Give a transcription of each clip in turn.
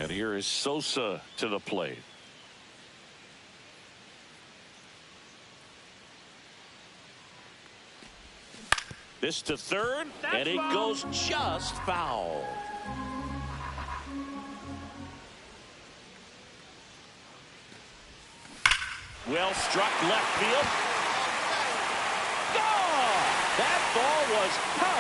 And here is Sosa to the plate. This to third, and it goes just foul. Well struck left field. Gone! That ball was crushed.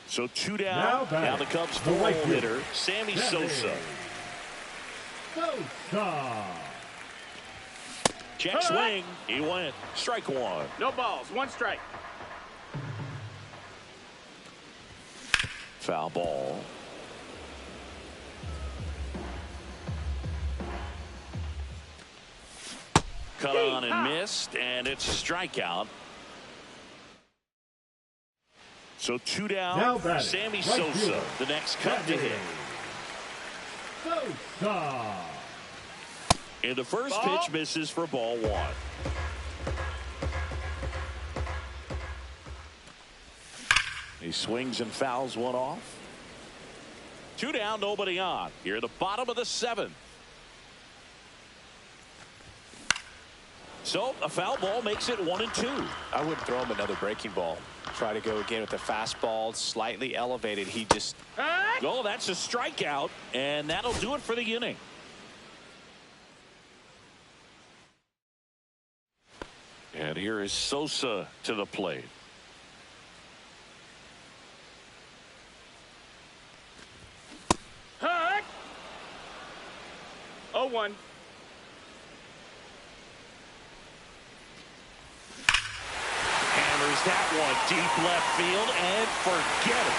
So 2 down. Now the Cubs' 4-hole hitter, Sammy Sosa. Check swing. He went. Strike one. No balls. 1 strike. Foul ball. Cut on and missed, and it's a strikeout. So 2 down, Sammy Sosa, the next Cub to hit. Sosa. And the first pitch misses for ball 1. He swings and fouls one off. 2 down, nobody on. Here at the bottom of the 7th. So a foul ball makes it 1-2. I wouldn't throw him another breaking ball. Try to go again with the fastball, slightly elevated. He just... Oh, that's a strikeout, and that'll do it for the inning. And here is Sosa to the plate. Hut! 0-1. Hammers that one deep left field and forget it.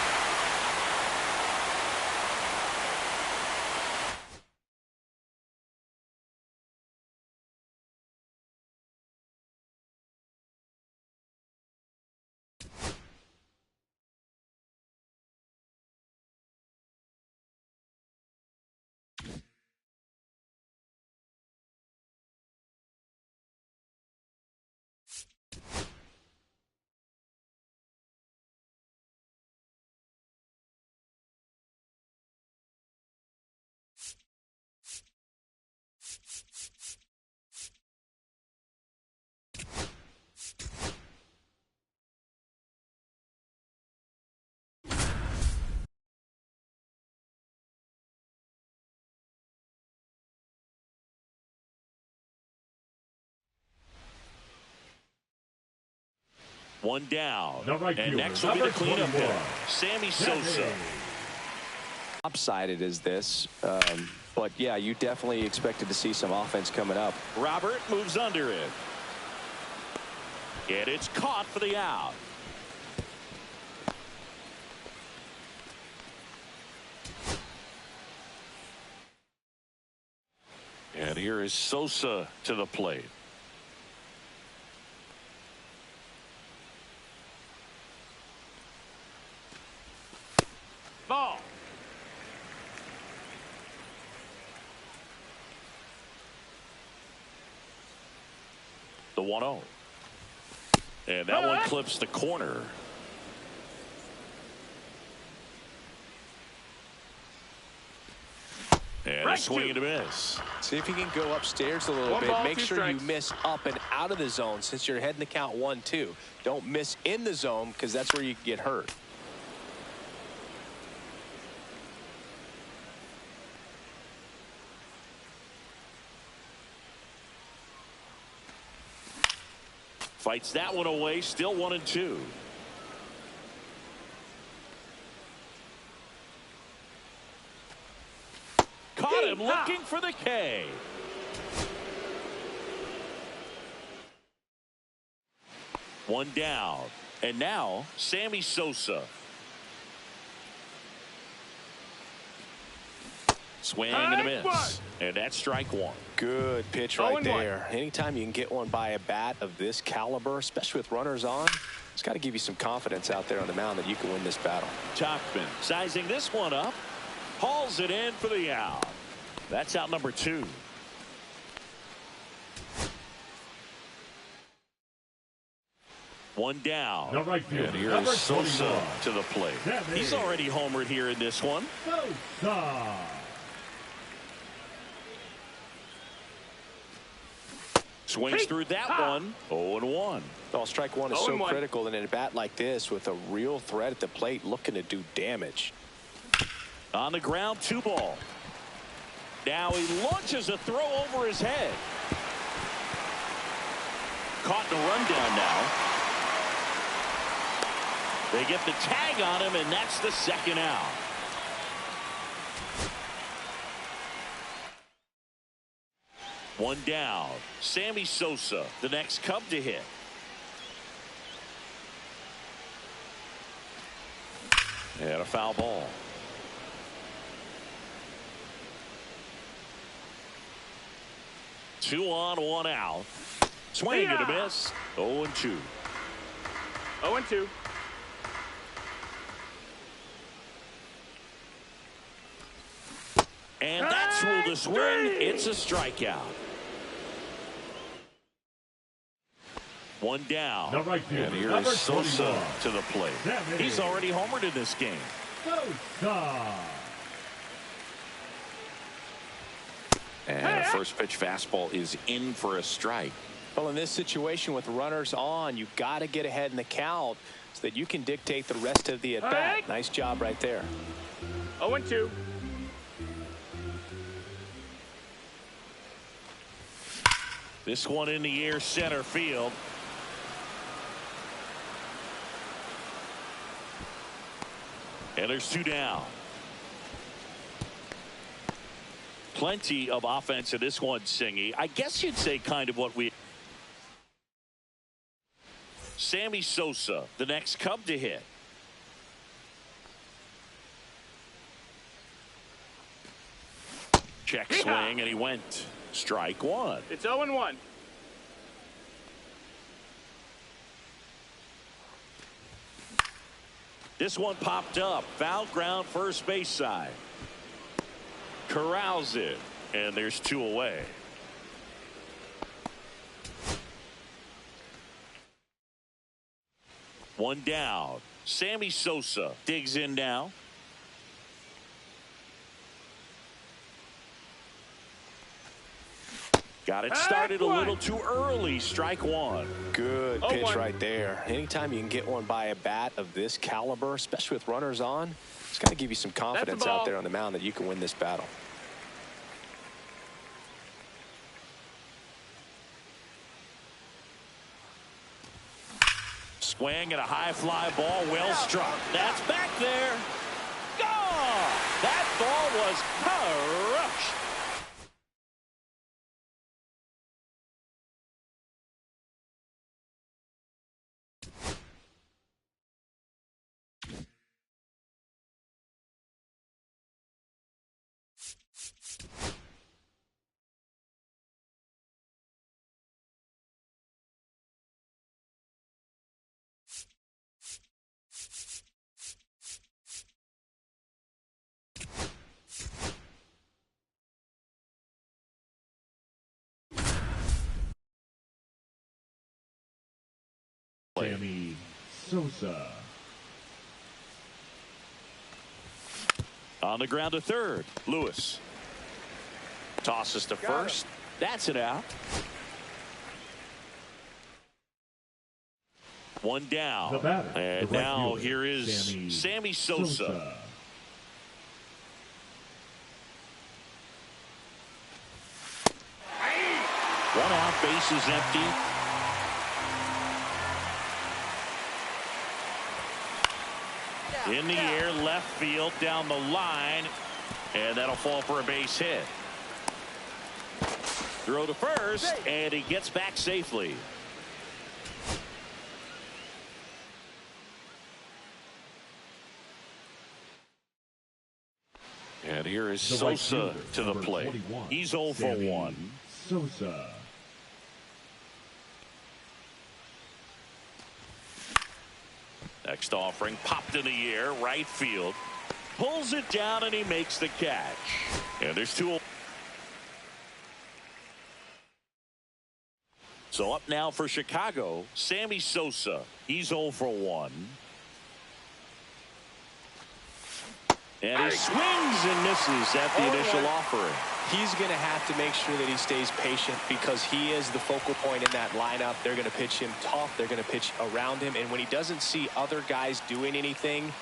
One down. And next will be the cleanup hitter, Sammy Sosa. Lopsided as this, but yeah, you definitely expected to see some offense coming up. Robert moves under it. And it's caught for the out. And here is Sosa to the plate. Ball. The 1-0. And that one clips the corner. And a swing and a miss. See if you can go upstairs a little bit. Make sure you miss up and out of the zone since you're heading the count 1-2. Don't miss in the zone because that's where you can get hurt. Fights that one away, still 1-2. and looking for the K. One down. And now, Sammy Sosa. Swing and a miss. And that's strike one. Good pitch right there. Anytime you can get one by a bat of this caliber, especially with runners on, it's got to give you some confidence out there on the mound that you can win this battle. Topman sizing this one up. Hauls it in for the out. That's out number 2. One down. And here's Sosa to the plate. He's already homered here in this one. Swings through that one. 0-1. Well, strike one is so critical in a bat like this with a real threat at the plate looking to do damage. On the ground, 2 ball. Now he launches a throw over his head. Caught in a rundown now. They get the tag on him, and that's the second out. One down. Sammy Sosa, the next Cub to hit. And a foul ball. Two on, 1 out. Swing and a miss. 0-2. 0-2. And that's ruled a swing. It's a strikeout. One down. And here's Sosa to the plate. He's already homered in this game. And a first pitch fastball is in for a strike. Well, in this situation with runners on, you've got to get ahead in the count so that you can dictate the rest of the at-bat. Nice job right there. 0-2. This one in the air, center field. And there's 2 down. Plenty of offense in this one, Singy. I guess you'd say kind of what we... Sammy Sosa, the next Cub to hit. Check swing, and he went. Strike one. It's 0-1. This one popped up. Foul ground, first base side. Corrals it, and there's 2 away. One down. Sammy Sosa digs in now. Got it started a little too early. Strike one. Good pitch right there. Anytime you can get one by a bat of this caliber, especially with runners on, it's got to give you some confidence out there on the mound that you can win this battle. Swing and a high fly ball, well struck. That's back there. Gone! That ball was crushed. Sammy Sosa. On the ground to third. Lewis tosses to first. That's it out. One down. The batter, and the right now fielder, here is Sammy Sosa. One out, bases empty. In the air, left field, down the line, and that'll fall for a base hit. Throw to first, and he gets back safely. And here is Sosa to the plate. He's 0 for 1. Sosa. Next offering popped in the air, right field. Pulls it down, and he makes the catch. And there's 2. So up now for Chicago, Sammy Sosa. He's 0 for 1. And he swings and misses at the initial offering. He's going to have to make sure that he stays patient because he is the focal point in that lineup. They're going to pitch him tough. They're going to pitch around him. And when he doesn't see other guys doing anything,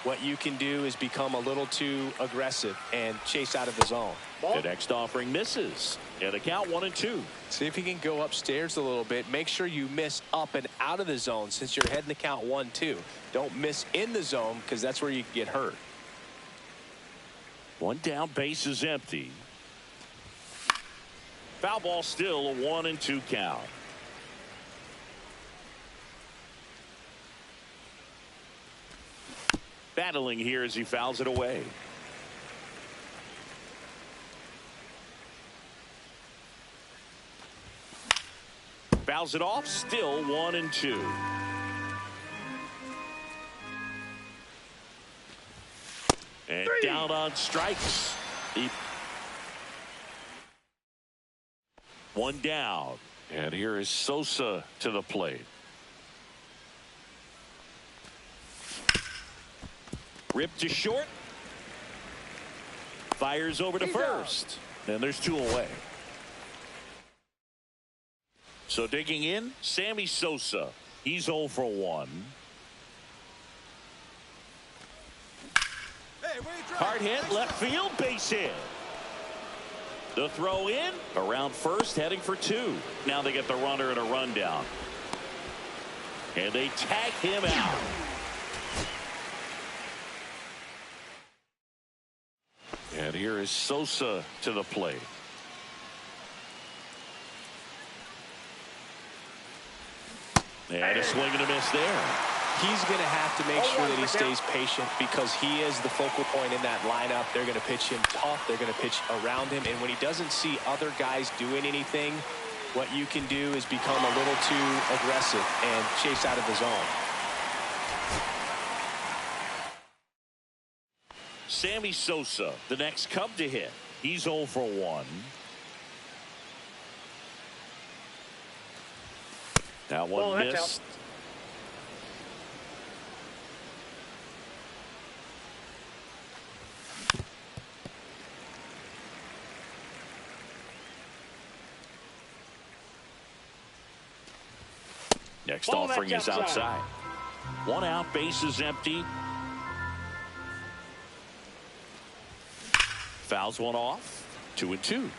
what you can do is become a little too aggressive and chase out of the zone. The next offering misses. And the count 1-2. See if he can go upstairs a little bit. Make sure you miss up and out of the zone since you're heading the count 1-2. Don't miss in the zone because that's where you get hurt. 1 down, base is empty. Foul ball still, a 1-2 count. Battling here as he fouls it away. Fouls it off, still 1-2. And down on strikes. 1 down. And here is Sosa to the plate. Ripped to short. Fires over to first. And there's 2 away. So digging in, Sammy Sosa. He's 0 for 1. Hard hit, left field, base hit. The throw in, around first, heading for 2. Now they get the runner and a rundown. And they tag him out. And here is Sosa to the plate. And a swing and a miss there. He's going to have to make sure that he stays patient because he is the focal point in that lineup. They're going to pitch him tough. They're going to pitch around him. And when he doesn't see other guys doing anything, what you can do is become a little too aggressive and chase out of the zone. Sammy Sosa, the next Cub to hit. He's 0 for 1. That one missed. Next offering is outside. 1 out, base is empty. Fouls one off. 2-2.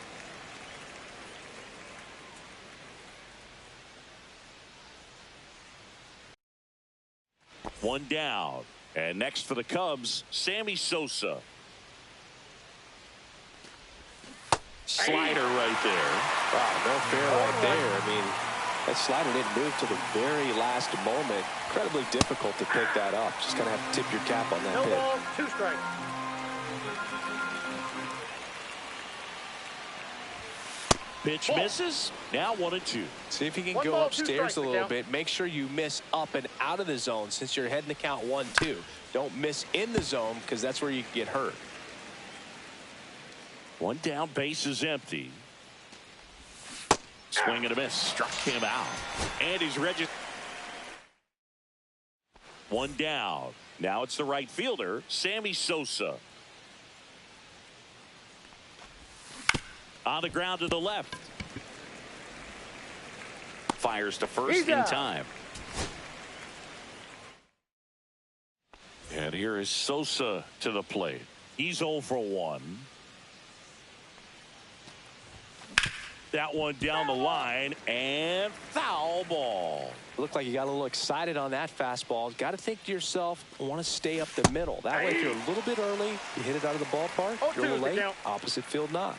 One down. And next for the Cubs, Sammy Sosa. Slider right there. Wow, no fair right there. I mean, that slider didn't move to the very last moment. Incredibly difficult to pick that up. Just going to have to tip your cap on that pitch. No ball, 2 strikes. Pitch misses. Now 1-2. See if you can go upstairs a little bit. Make sure you miss up and out of the zone since you're heading the count 1-2. Don't miss in the zone because that's where you get hurt. 1 down, base is empty. Swing and a miss. Struck him out. And he's registered. 1 down. Now it's the right fielder, Sammy Sosa. On the ground to the left. Fires to first in time. And here is Sosa to the plate. He's 0 for 1. That one down the line and foul ball. Looked like you got a little excited on that fastball. Got to think to yourself, I want to stay up the middle. That way, if you're a little bit early, you hit it out of the ballpark. You're a little late, opposite field not.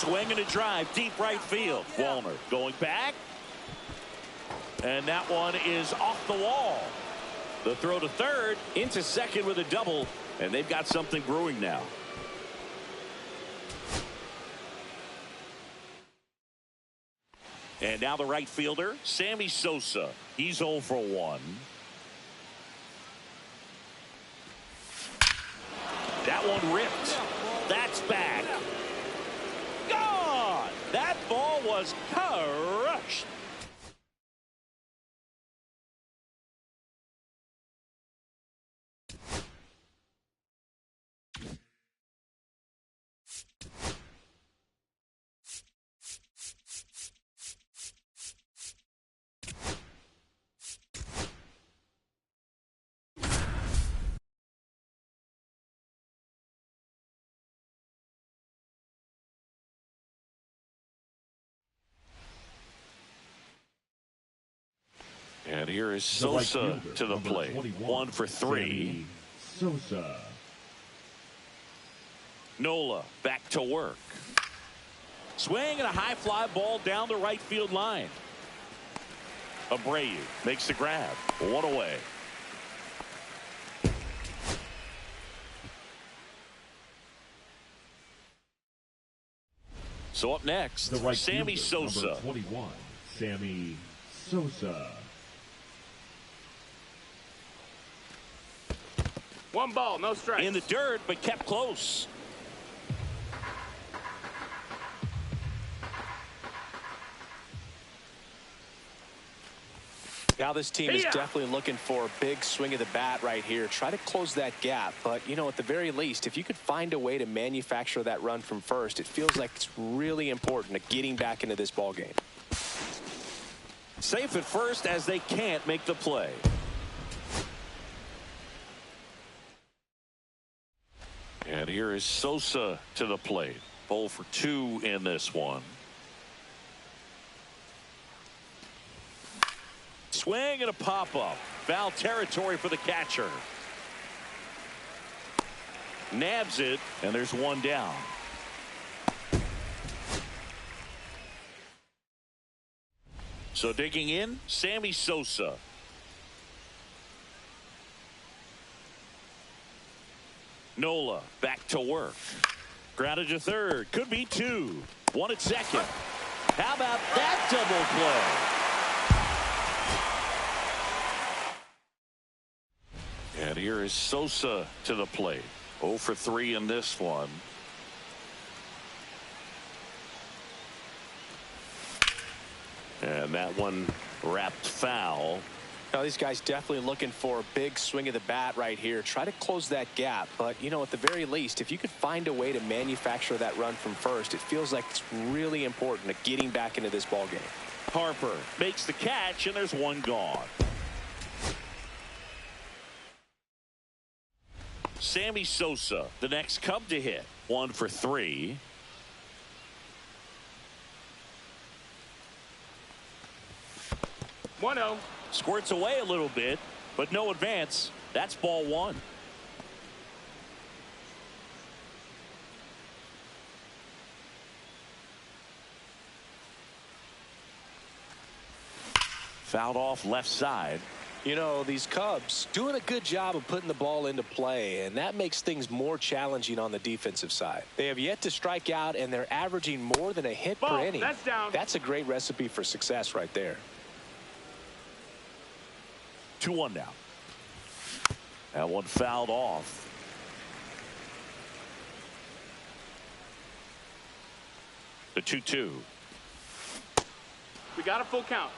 swing and a drive deep right field. Wallner going back. And that one is off the wall. The throw to third, into second with a double, and they've got something brewing now. And now the right fielder, Sammy Sosa. He's 0 for 1. That one ripped. That's back. Gone! That ball was crushed. And here is Sosa to the plate. 1 for 3. Sosa. Nola back to work. Swing and a high fly ball down the right field line. Abreu makes the grab. 1 away. So up next, The right Sammy fielder, Sosa. number 21, Sammy Sosa. 1 ball, no strikes. In the dirt, but kept close. Now this team is definitely looking for a big swing of the bat right here. Try to close that gap. But, you know, at the very least, if you could find a way to manufacture that run from first, it feels like it's really important to getting back into this ball game. Safe at first as they can't make the play. And here is Sosa to the plate. 0 for 2 in this one. Swing and a pop-up. Foul territory for the catcher. Nabs it, and there's 1 down. So digging in, Sammy Sosa. Nola back to work. Grounded to third. Could be 2. 1 at second. How about that double play? And here is Sosa to the plate. 0 for 3 in this one. And that one wrapped foul. Now these guys definitely looking for a big swing of the bat right here. Try to close that gap. But, you know, at the very least, if you could find a way to manufacture that run from first, it feels like it's really important to getting back into this ball game. Harper makes the catch, and there's 1 gone. Sammy Sosa, the next Cub to hit. 1 for 3. One 0. Squirts away a little bit, but no advance. That's ball 1. Fouled off left side. You know, these Cubs doing a good job of putting the ball into play, and that makes things more challenging on the defensive side. They have yet to strike out, and they're averaging more than a hit per inning. That's down. That's a great recipe for success right there. 2-1 now. That one fouled off. The 2-2. We got a full count.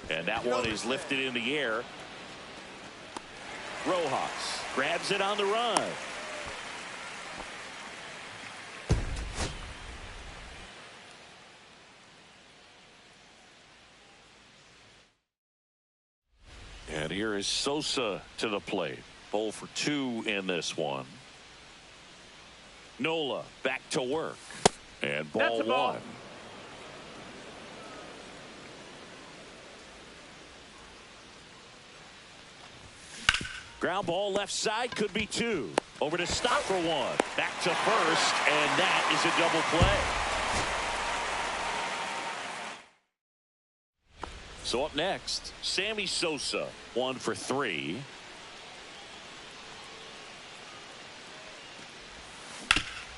And that one is lifted in the air. Rojas grabs it on the run. And here is Sosa to the plate. 0 for 2 in this one. Nola back to work. And ball 1. Ground ball left side, could be 2. Over to stop for 1. Back to first, and that is a double play. So up next, Sammy Sosa, 1 for 3.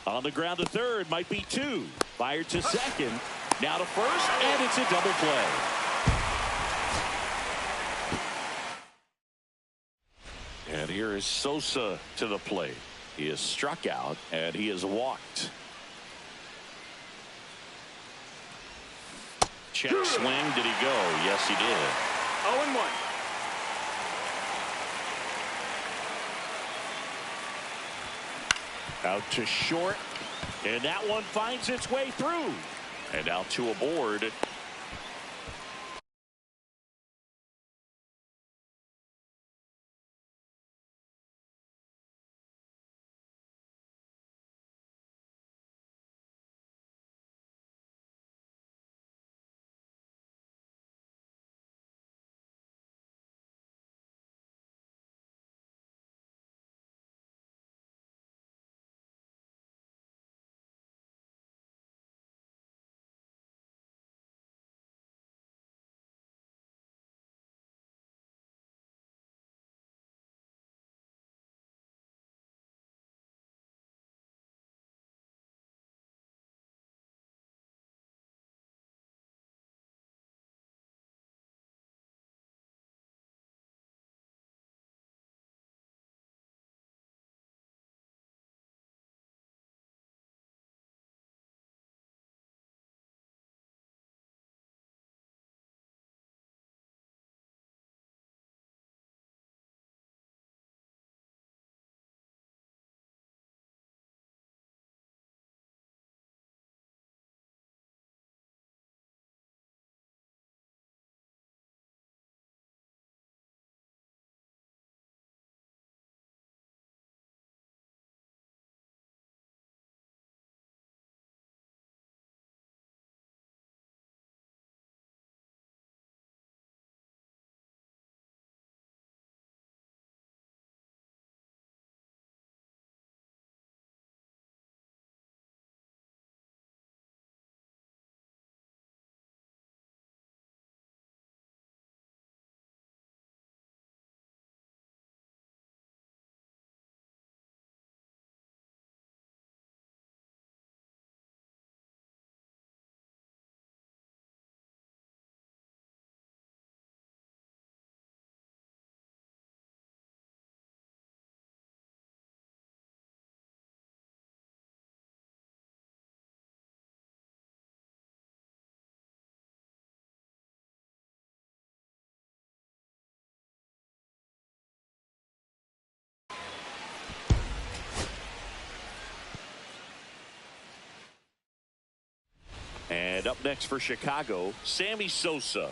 On the ground to third, might be 2. Fired to second, now to first, and it's a double play. And here is Sosa to the plate. He is struck out, and he is walked. Check swing, did he go? Yes, he did. 0-1. Out to short, and that one finds its way through. And out to aboard. And up next for Chicago, Sammy Sosa.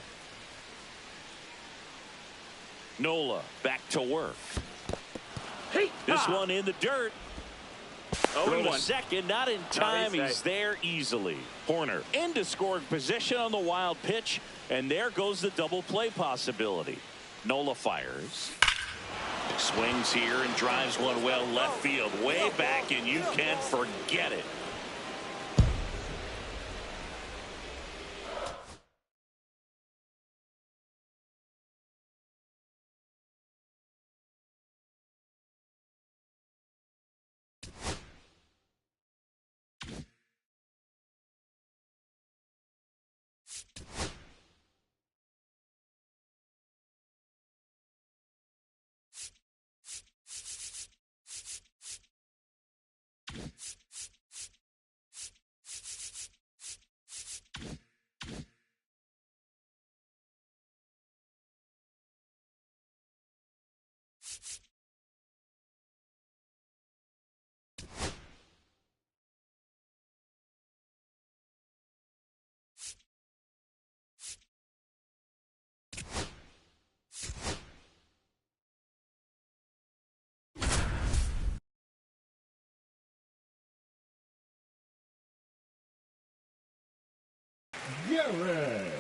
Nola back to work. This one in the dirt. Throw to second, not in time. He's there easily. Horner into scoring position on the wild pitch, and there goes the double play possibility. Nola fires. Swings here and drives one well left field, way back, and you can forget it. Garrett.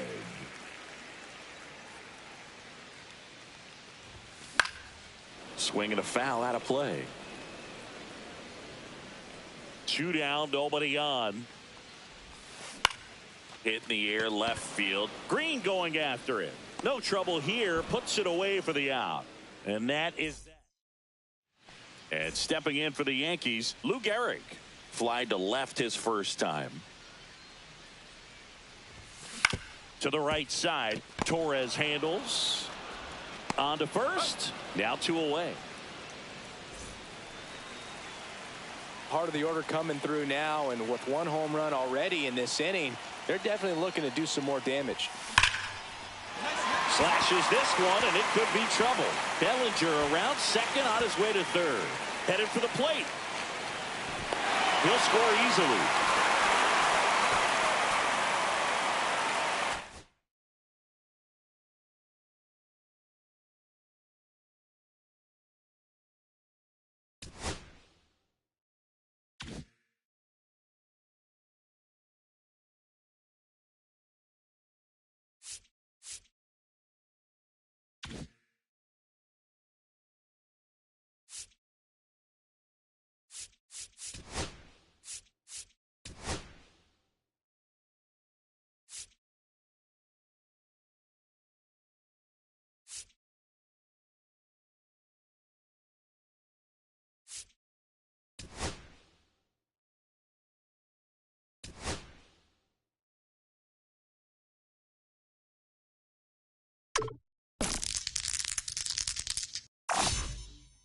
Swing and a foul out of play. 2 down, nobody on. Hit in the air, left field. Green going after it. No trouble here. Puts it away for the out. And that is that. And stepping in for the Yankees, Lou Gehrig. Fly to left his first time. To the right side. Torres handles. On to first. Now 2 away. Part of the order coming through now, and with 1 home run already in this inning, they're definitely looking to do some more damage. Slashes this one, and it could be trouble. Bellinger around second, on his way to third. Headed for the plate. He'll score easily.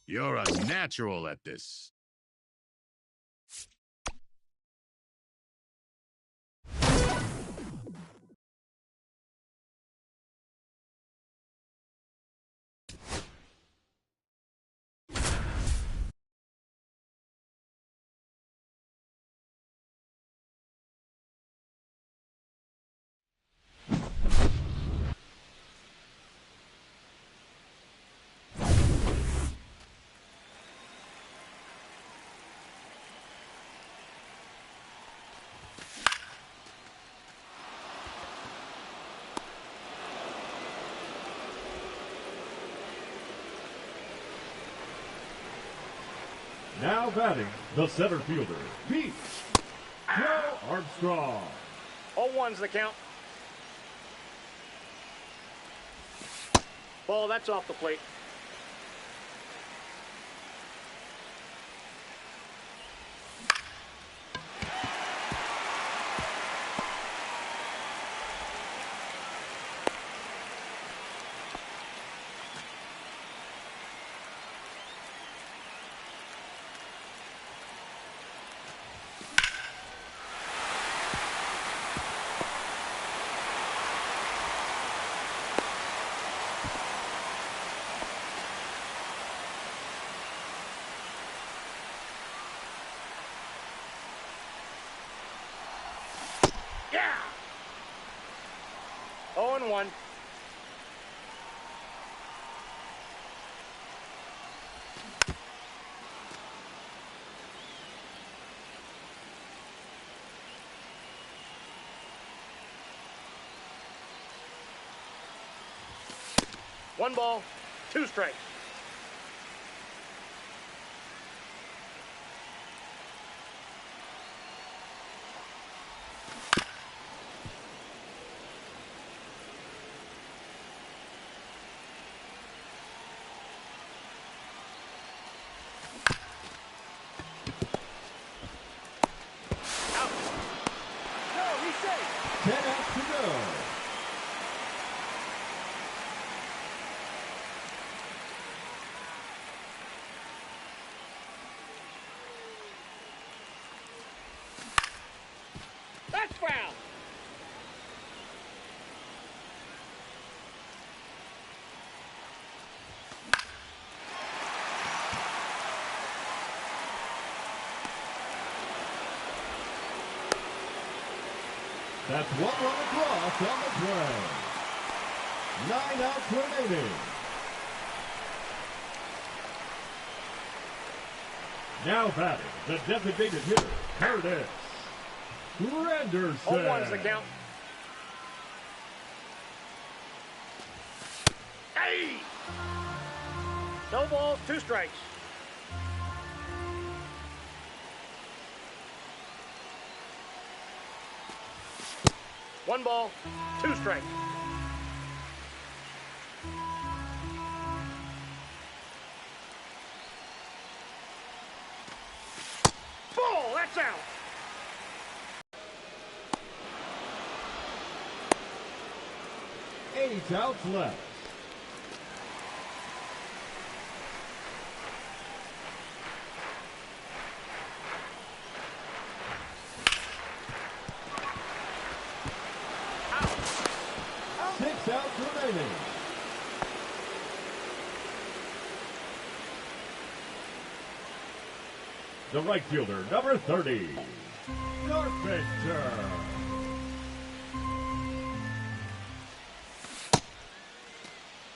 You're a natural at this. Now batting, the center fielder, Pete Joe Armstrong. 0-1's the count. Ball, that's off the plate. Yeah! 0-1. One ball, 2 strikes. Out. No, he's safe. 10 outs to go. That's foul. That's 1 run across on the play. 9 outs remaining. Now batting, the designated hitter, Curtis Granderson. 0-1's the count. Hey! No balls, 2 strikes. One ball, 2 strikes. Ball, that's out. Eight outs left. Six outs remaining. The right fielder, number 30, Carpenter.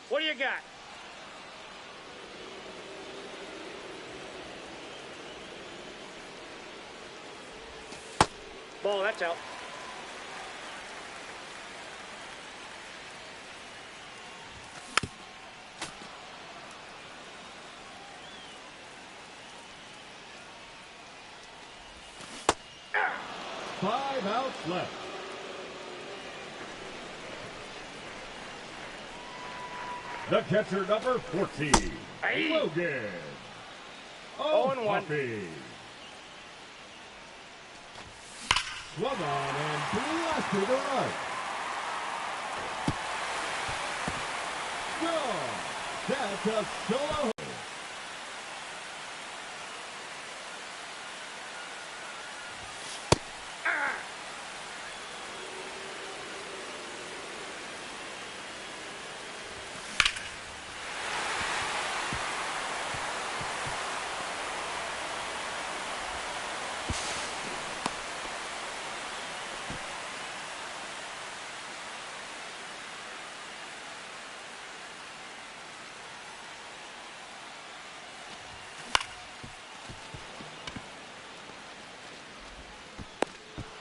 What do you got? Ball, that's out. Five outs left. The catcher, number 14, Hey. Logan. 0-1. Coffee. Swung on and blasted to right. Gone. That's a solo.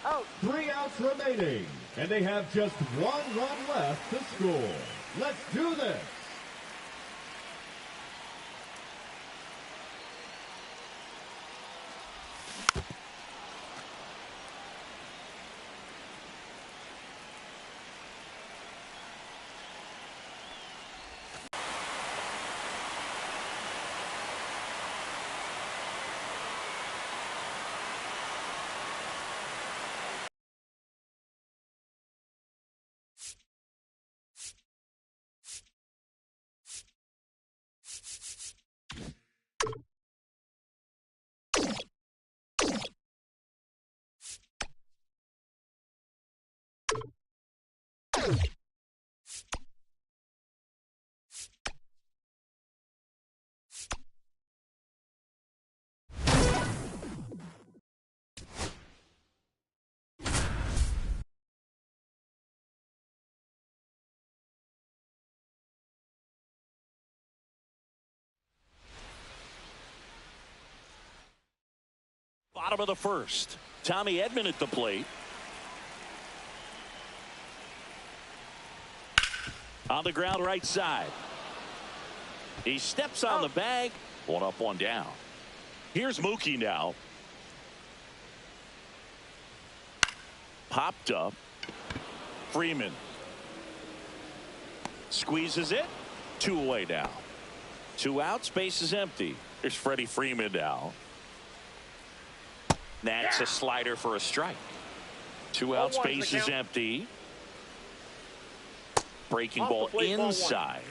Out. 3 outs remaining, and they have just 1 run left to score. Let's do this. Bottom of the first. Tommy Edman at the plate. On the ground right side. He steps on the bag. 1 up, 1 down. Here's Mookie now. Popped up. Freeman. Squeezes it. 2 away now. 2 outs. Base is empty. There's Freddie Freeman now. That's a slider for a strike. 2 outs. Base is empty. Breaking ball inside.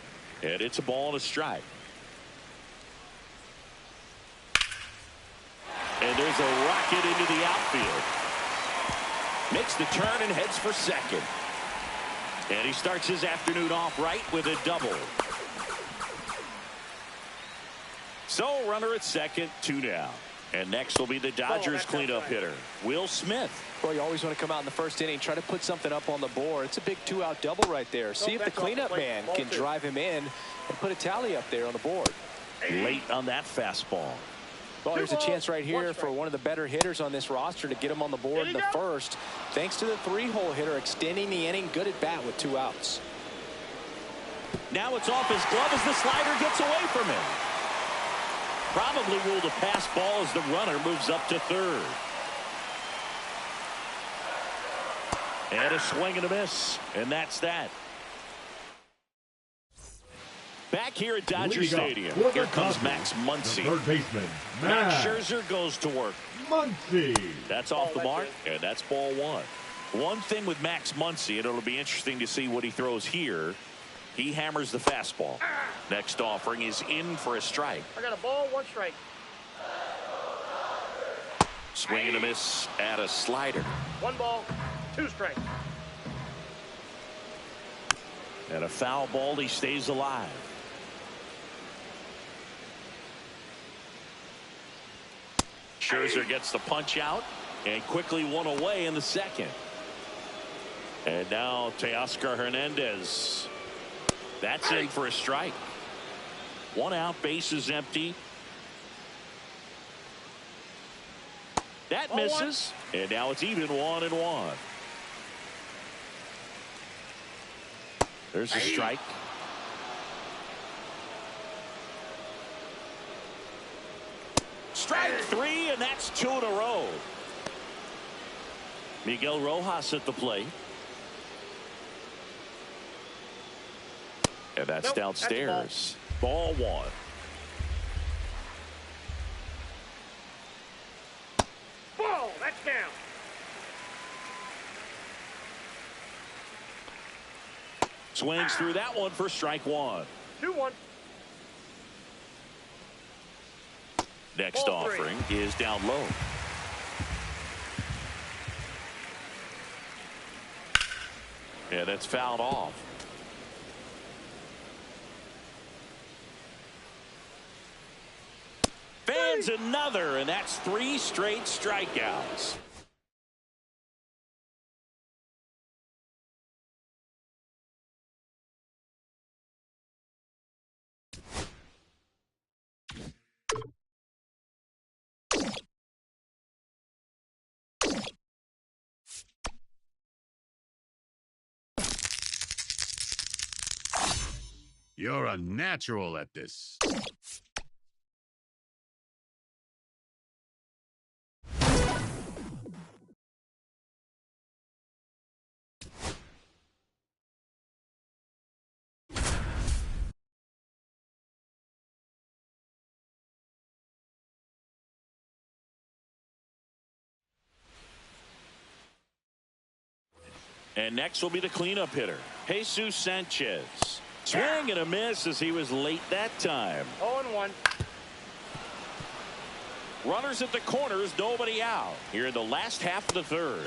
And it's a ball and a strike. And there's a rocket into the outfield. Makes the turn and heads for second. And he starts his afternoon off right with a double. So runner at second, 2 down. And next will be the Dodgers cleanup hitter, Will Smith. Well, you always want to come out in the first inning, try to put something up on the board. It's a big 2-out double right there. See if the cleanup man can drive him in and put a tally up there on the board. Late on that fastball. Well, here's a chance right here for one of the better hitters on this roster to get him on the board in the first. Thanks to the 3-hole hitter extending the inning. Good at bat with 2 outs. Now it's off his glove as the slider gets away from him. Probably ruled a pass ball as the runner moves up to third. And a swing and a miss. And that's that. Back here at Dodger Stadium, here comes Max Muncy. Third baseman, Max Scherzer goes to work. Muncy. That's off the mark, and that's ball one. One thing with Max Muncy, and it'll be interesting to see what he throws here. He hammers the fastball. Next offering is in for a strike. I got a ball, one strike. Swing and a miss at a slider. One ball, two strikes. And a foul ball, he stays alive. Scherzer gets the punch out and quickly one away in the second. And now Teoscar Hernandez. That's in for a strike. One out, base is empty. That misses. And now it's even 1-1. There's a strike. Strike three, and that's two in a row. Miguel Rojas at the plate. And that's downstairs. Ball one. Ball, that's down. Swings through that one for strike one. 2-1. Next Ball offering is down low. Yeah, that's fouled off. Fans another, and that's 3 straight strikeouts. You're a natural at this. And next will be the cleanup hitter, Jesus Sanchez. Swing and a miss as he was late that time. 0-1. Runners at the corners, nobody out. Here in the last half of the third.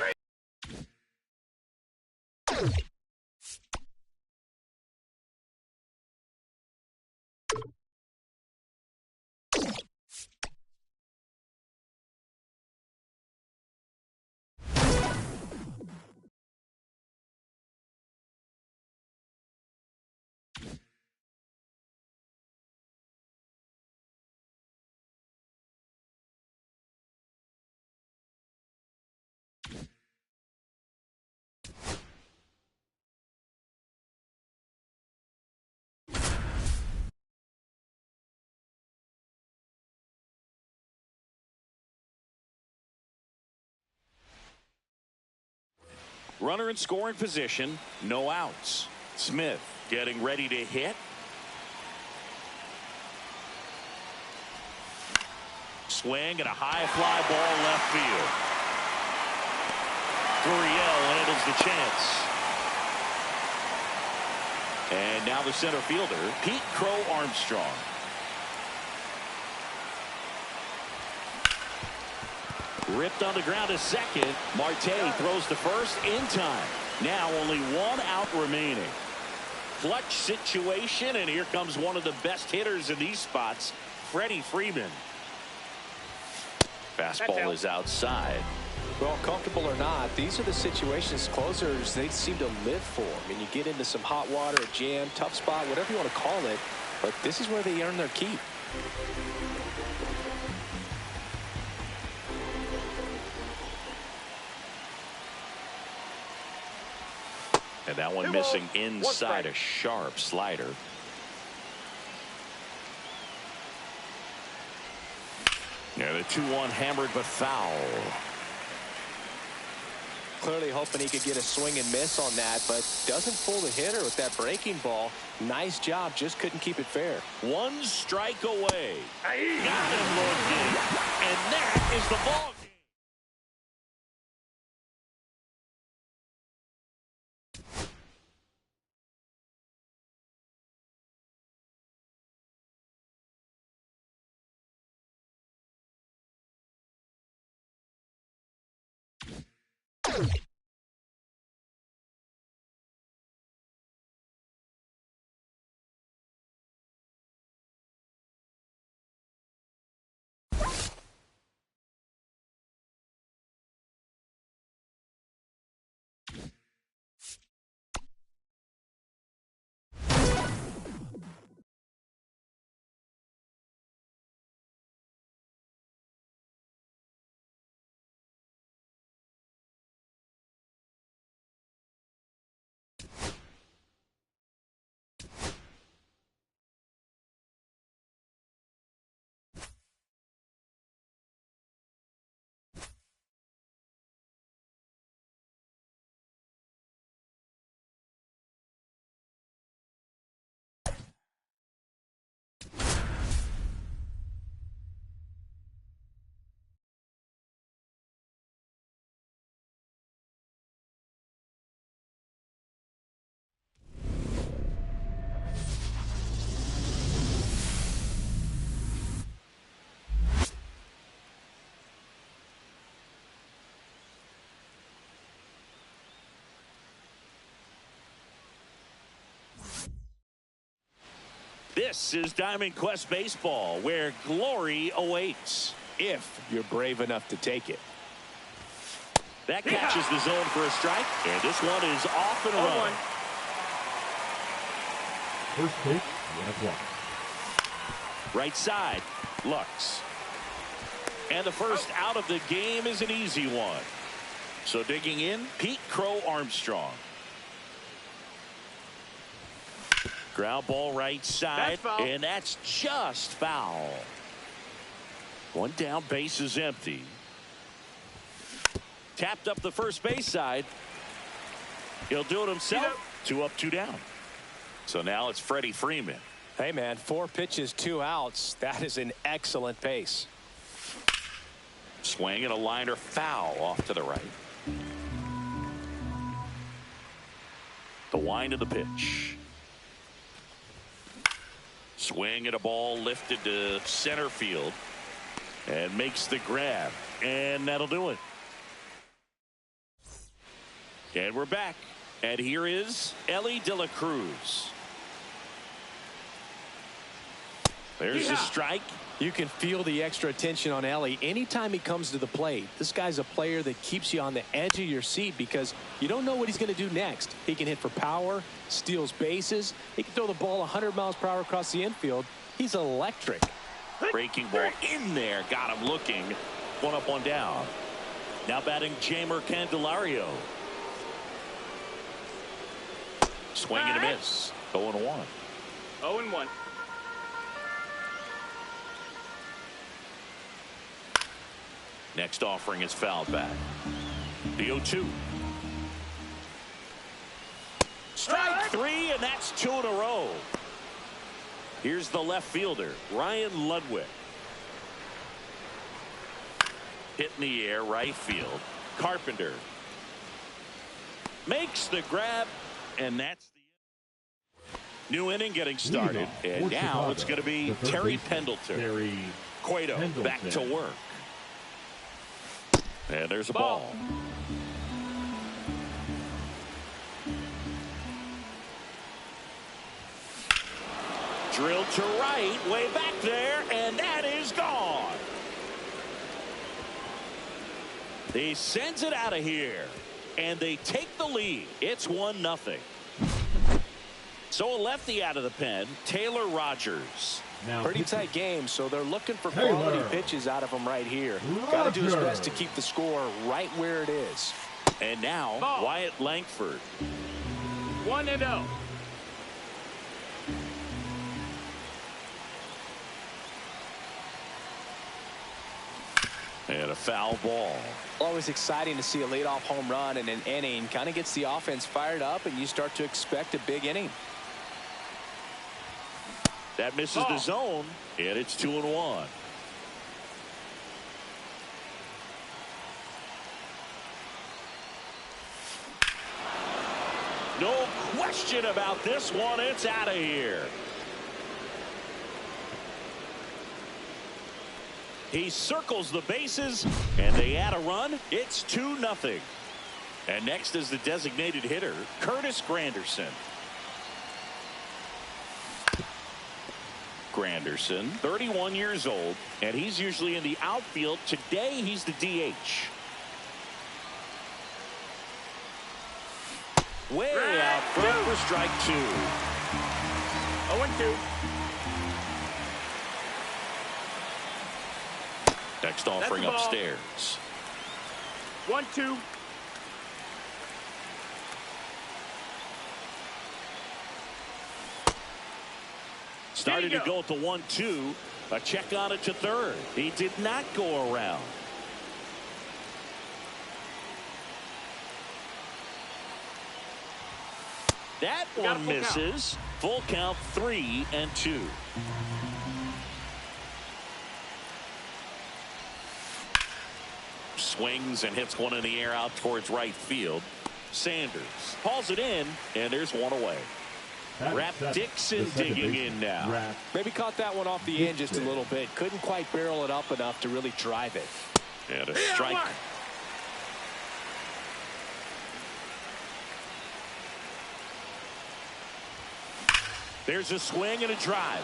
Runner in scoring position, no outs. Smith getting ready to hit. Swing and a high fly ball left field. Gurriel handles the chance. And now the center fielder, Pete Crow Armstrong. Ripped on the ground to second. Marte throws to first in time. Now only 1 out remaining. Clutch situation, and here comes one of the best hitters in these spots, Freddie Freeman. Fastball is outside. Well, comfortable or not, these are the situations closers they seem to live for. I mean, you get into some hot water, a jam, tough spot, whatever you want to call it, but this is where they earn their keep. And that one missing inside a sharp slider. Yeah, the 2-1 hammered but foul. Clearly hoping he could get a swing and miss on that, but doesn't fool the hitter with that breaking ball. Nice job, just couldn't keep it fair. 1 strike away. Got him looking. And that is the ball game. This is Diamond Quest Baseball, where glory awaits. If you're brave enough to take it. That catches the zone for a strike, and this one is off and run. First pitch, 1-1. Right side, Lux. And the first out of the game is an easy one. So digging in, Pete Crow Armstrong. Ground ball right side, and that's just foul. 1 down, base is empty. Tapped up the first base side. He'll do it himself. 2 up, 2 down. So now it's Freddie Freeman. Hey, man, 4 pitches, 2 outs. That is an excellent pace. Swing and a liner foul off to the right. The wind of the pitch. Swing and a ball lifted to center field. And makes the grab. And that'll do it. And we're back. And here is Elly De La Cruz. There's a strike. You can feel the extra attention on Elly anytime he comes to the plate. This guy's a player that keeps you on the edge of your seat because you don't know what he's going to do next. He can hit for power, steals bases. He can throw the ball 100 miles per hour across the infield. He's electric. Breaking ball in there. Got him looking. 1 up, 1 down. Now batting Jamer Candelario. Swing and a miss. 0-1. 0-1. Next offering is fouled back. The 0-2. Strike 3, and that's 2 in a row. Here's the left fielder, Ryan Ludwig. Hit in the air, right field. Carpenter makes the grab, and that's the new inning getting started. And now it's going to be Terry Pendleton. Cueto back to work. And there's a ball. Drilled to right, way back there, and that is gone. He sends it out of here, and they take the lead. It's 1-0. So a lefty out of the pen, Taylor Rogers. Now, pretty tight game, so they're looking for quality pitches out of him right here. Got to do his best to keep the score right where it is. And now Wyatt Langford. 1-0. And a foul ball. Always exciting to see a leadoff home run in an inning. Kind of gets the offense fired up, and you start to expect a big inning. That misses the zone, and it's 2-1. No question about this one. It's out of here. He circles the bases, and they add a run. It's 2-0. And next is the designated hitter, Curtis Granderson. Granderson, 31 years old, and he's usually in the outfield. Today, he's the DH. Way out front for strike 2. 0-2. Next offering upstairs. 1-2. Started to go at the 1-2. A check on it to third. He did not go around. That one misses. Full count, 3-2. Swings and hits one in the air out towards right field. Sanders hauls it in, and there's one away. Rap Dixon digging in now. Maybe caught that one off the end just a little bit. Couldn't quite barrel it up enough to really drive it. And a strike. There's a swing and a drive.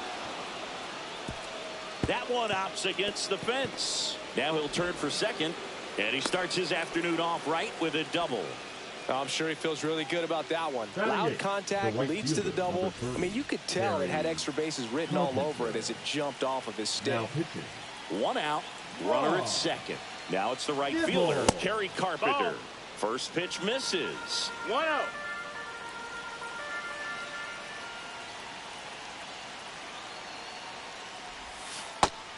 That one opts against the fence. Now he'll turn for second, and he starts his afternoon off right with a double. I'm sure he feels really good about that one. Loud contact leads to the double. I mean, you could tell it had extra bases written all over it as it jumped off of his stick. One out, runner at second. Now it's the right fielder, Kerry Carpenter. First pitch misses. 1-0.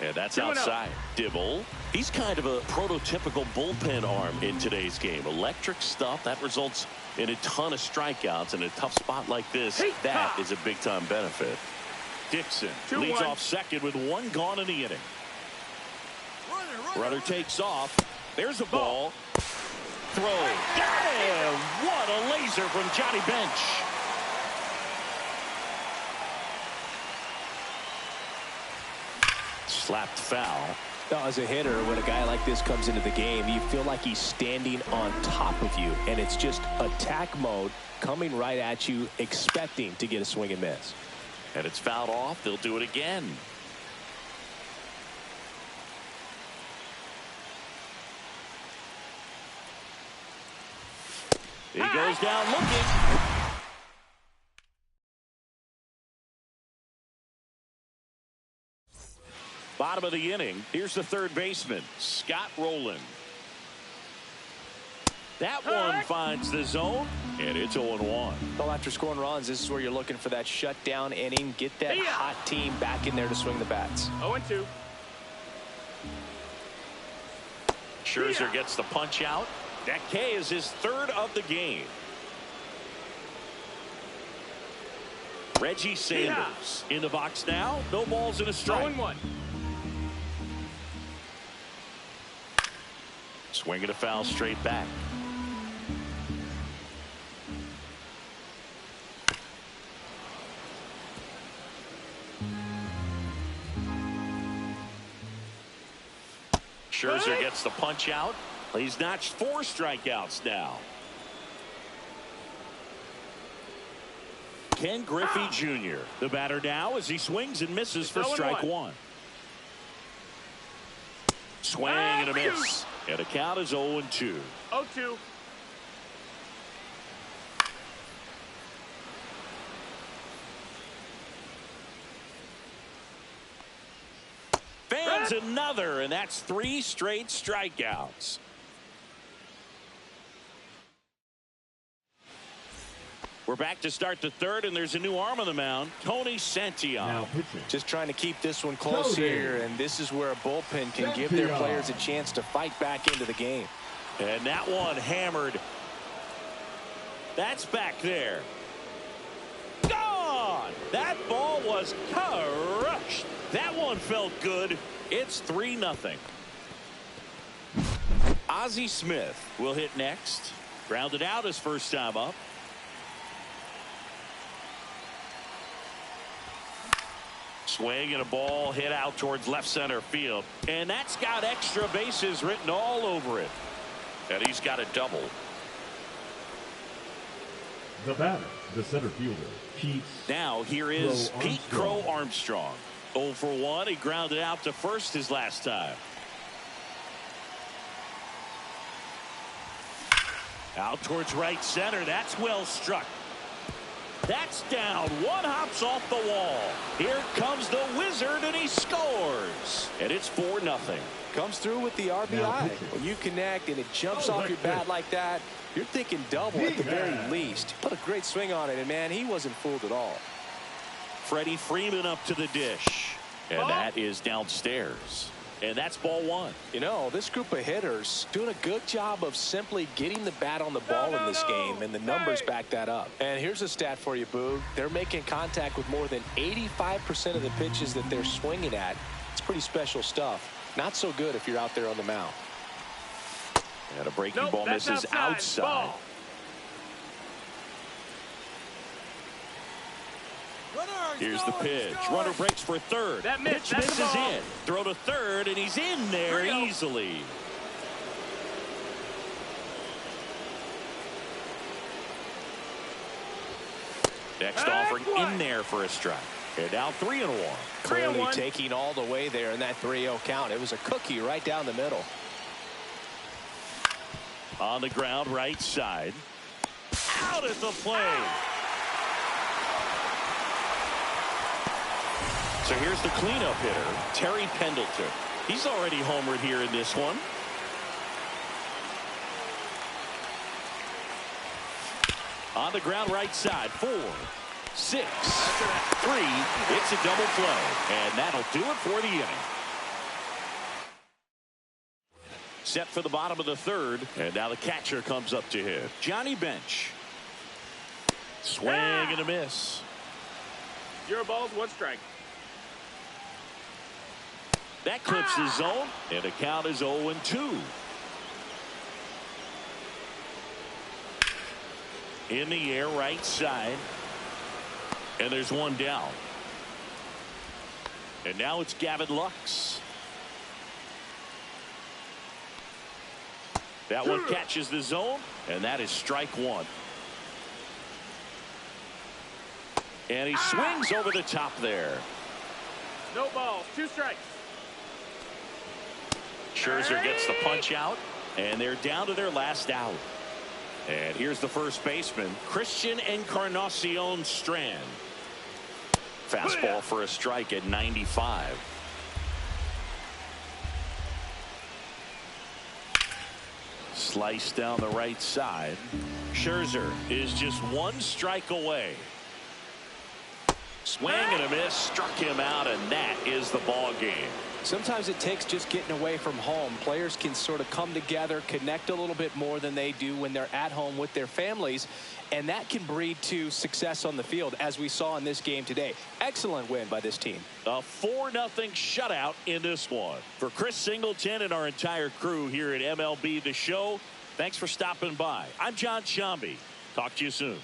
And that's outside. Dibble. He's kind of a prototypical bullpen arm in today's game. Electric stuff that results in a ton of strikeouts in a tough spot like this. That is a big-time benefit. Dixon leads off second with one gone in the inning. Runner takes off. There's a ball. Throw. Damn! What a laser from Johnny Bench. Slapped foul. Now, as a hitter, when a guy like this comes into the game, you feel like he's standing on top of you, and it's just attack mode coming right at you, expecting to get a swing and miss. And it's fouled off. They'll do it again. He goes down looking. Bottom of the inning. Here's the third baseman, Scott Rowland. That one finds the zone, and it's 0-1. Well, after scoring runs, this is where you're looking for that shutdown inning. Get that hot team back in there to swing the bats. 0-2. Scherzer gets the punch out. That K is his third of the game. Reggie Sanders in the box now. No balls and a strike. 0-1. Swinging a foul straight back. Scherzer gets the punch out. He's notched 4 strikeouts now. Ken Griffey Jr. the batter now as he swings and misses for strike 1. Swing and a miss. And the count is 0-2. 0-2. Fans another, and that's 3 straight strikeouts. We're back to start the third, and there's a new arm on the mound, Tony Santillan. Now pitching. Just trying to keep this one close here, and this is where a bullpen can give their players a chance to fight back into the game. And that one hammered. That's back there. Gone! That ball was crushed. That one felt good. It's 3-0. Ozzie Smith will hit next. Grounded out his first time up. Swing and a ball hit out towards left center field. And that's got extra bases written all over it. And he's got a double. The batter, the center fielder, Pete. Now here is Pete Crow Armstrong. 0 for 1. He grounded out to first his last time. Out towards right center. That's well struck. That's down. One hops off the wall. Here comes the Wizard, and he scores. And it's 4-0. Comes through with the RBI. When you connect and it jumps off your bat like that, you're thinking double at the very least. Put a great swing on it, and man, he wasn't fooled at all. Freddie Freeman up to the dish. And that is downstairs. And that's ball one. You know, this group of hitters doing a good job of simply getting the bat on the ball in this game, and the numbers back that up. And here's a stat for you, Boo. They're making contact with more than 85% of the pitches that they're swinging at. It's pretty special stuff. Not so good if you're out there on the mound. And a breaking ball misses outside. Ball. Here's the pitch. Runner breaks for third. That Pitch misses in. Throw to third, and he's in there easily. Next offering in there for a strike. And now 3-1. Clearly taking all the way there in that 3-0 count. It was a cookie right down the middle. On the ground, right side. Out at the plate. So here's the cleanup hitter, Terry Pendleton. He's already homered here in this one. On the ground, right side. 4, 6, 3. It's a double play. And that'll do it for the inning. Set for the bottom of the third. And now the catcher comes up to hit. Johnny Bench. Swing and a miss. 0 balls, 1 strike. That clips the zone, and the count is 0-2. In the air, right side. And there's one down. And now it's Gavin Lux. That one catches the zone, and that is strike 1. And he swings over the top there. No balls, 2 strikes. Scherzer gets the punch out, and they're down to their last out. And here's the first baseman, Christian Encarnacion Strand. Fastball for a strike at 95. Slice down the right side. Scherzer is just 1 strike away. Swing and a miss, struck him out, and that is the ball game. Sometimes it takes just getting away from home. Players can sort of come together, connect a little bit more than they do when they're at home with their families, and that can breed to success on the field, as we saw in this game today. Excellent win by this team. A 4-0 shutout in this one. For Chris Singleton and our entire crew here at MLB The Show, thanks for stopping by. I'm John Shambi. Talk to you soon.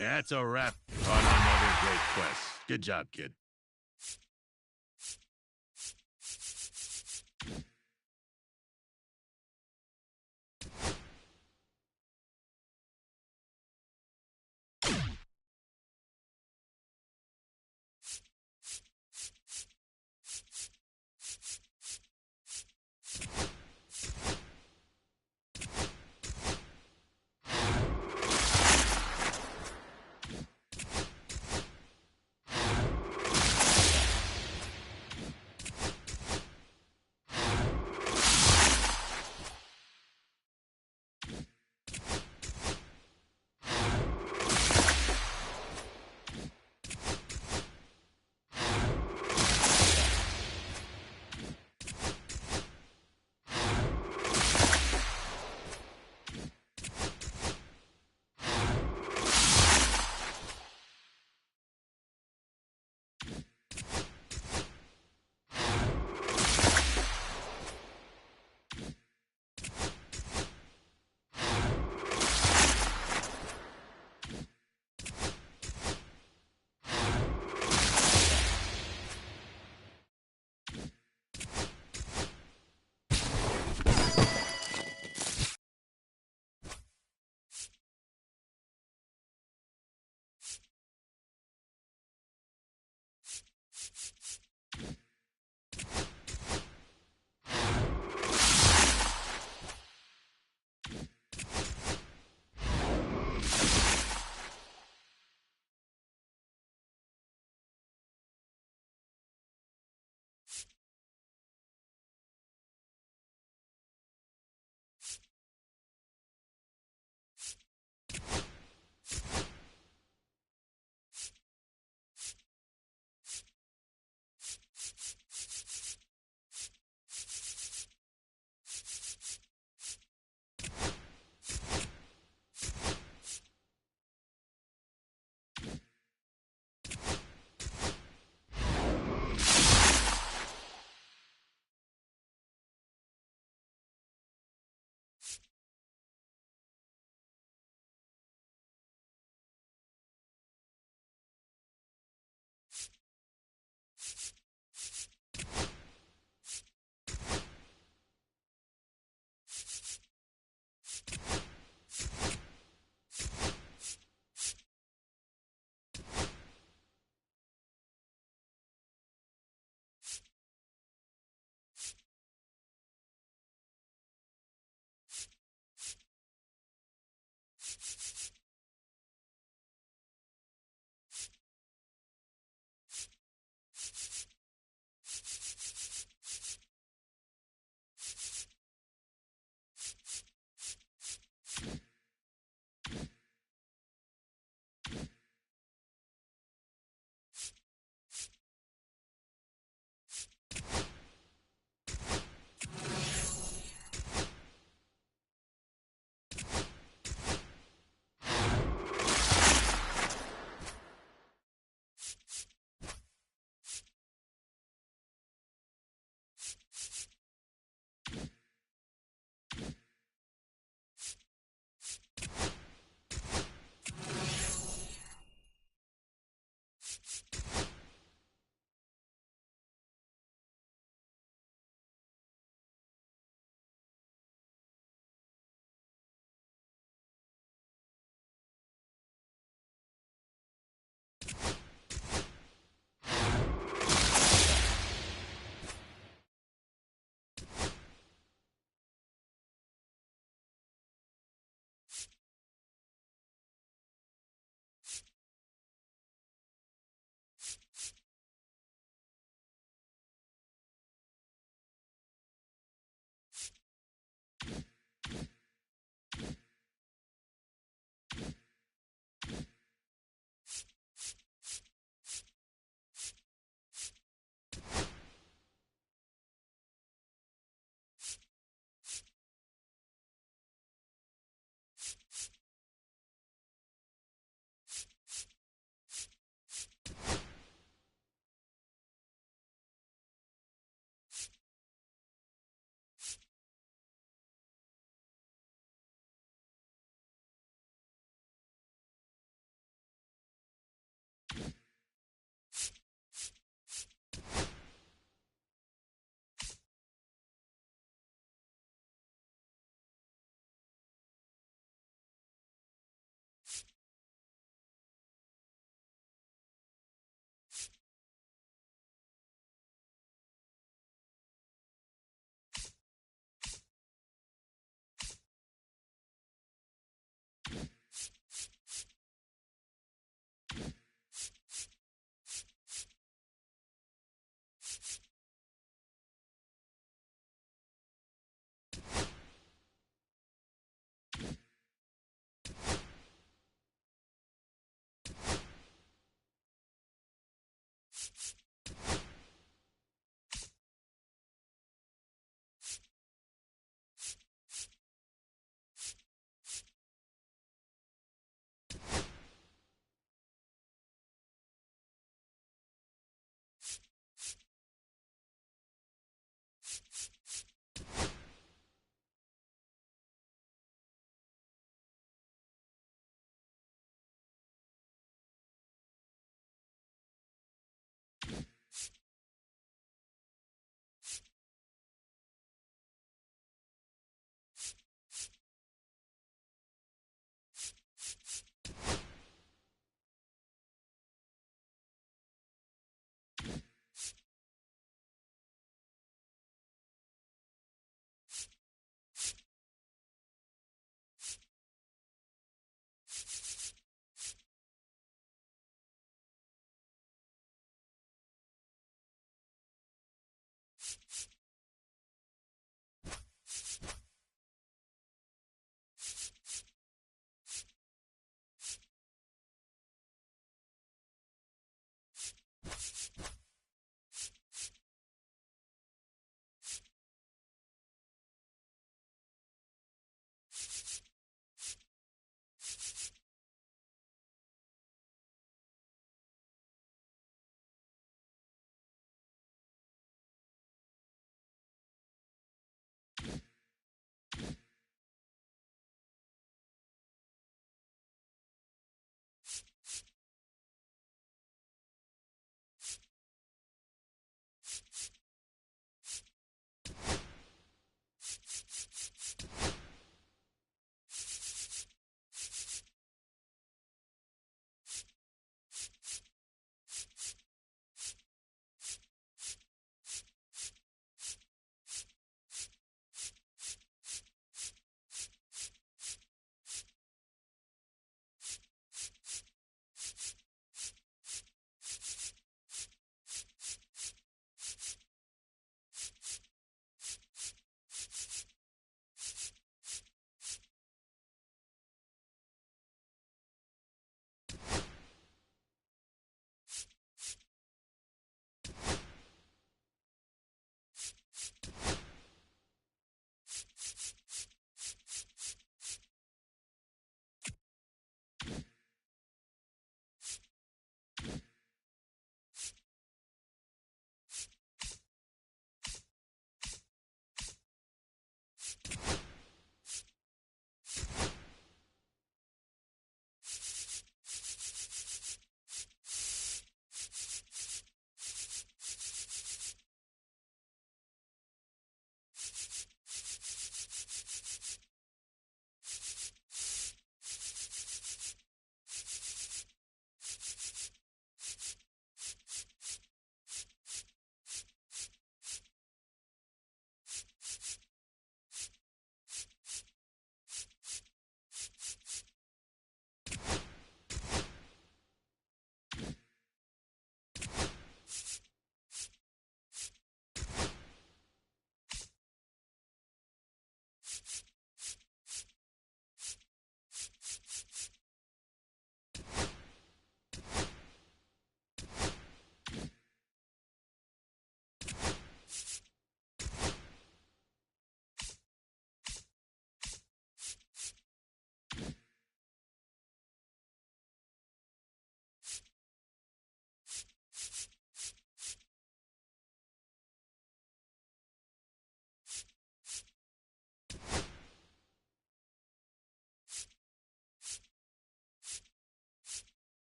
That's a wrap on another great quest. Good job, kid.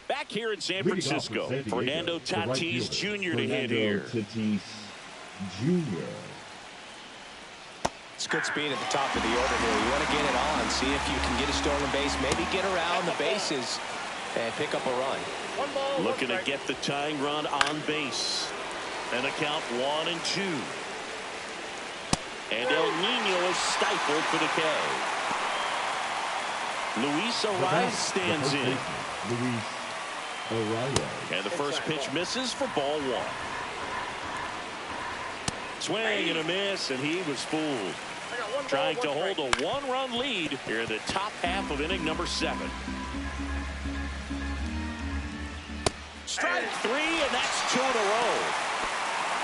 Back here in San Francisco, Fernando Tatis Jr. to hit here. Tatis Jr. It's good speed at the top of the order here. You want to get it on, see if you can get a stolen base, maybe get around the bases and pick up a run. One ball, Looking one to get the tying run on base. And a count 1-2. And El Nino is stifled for the K. Luis Arias stands in. Luis Arias. And the first pitch misses for ball 1. Swing and a miss, and he was fooled. Trying to hold a one-run lead here in the top half of inning number 7. Strike 3, and that's 2 in a row.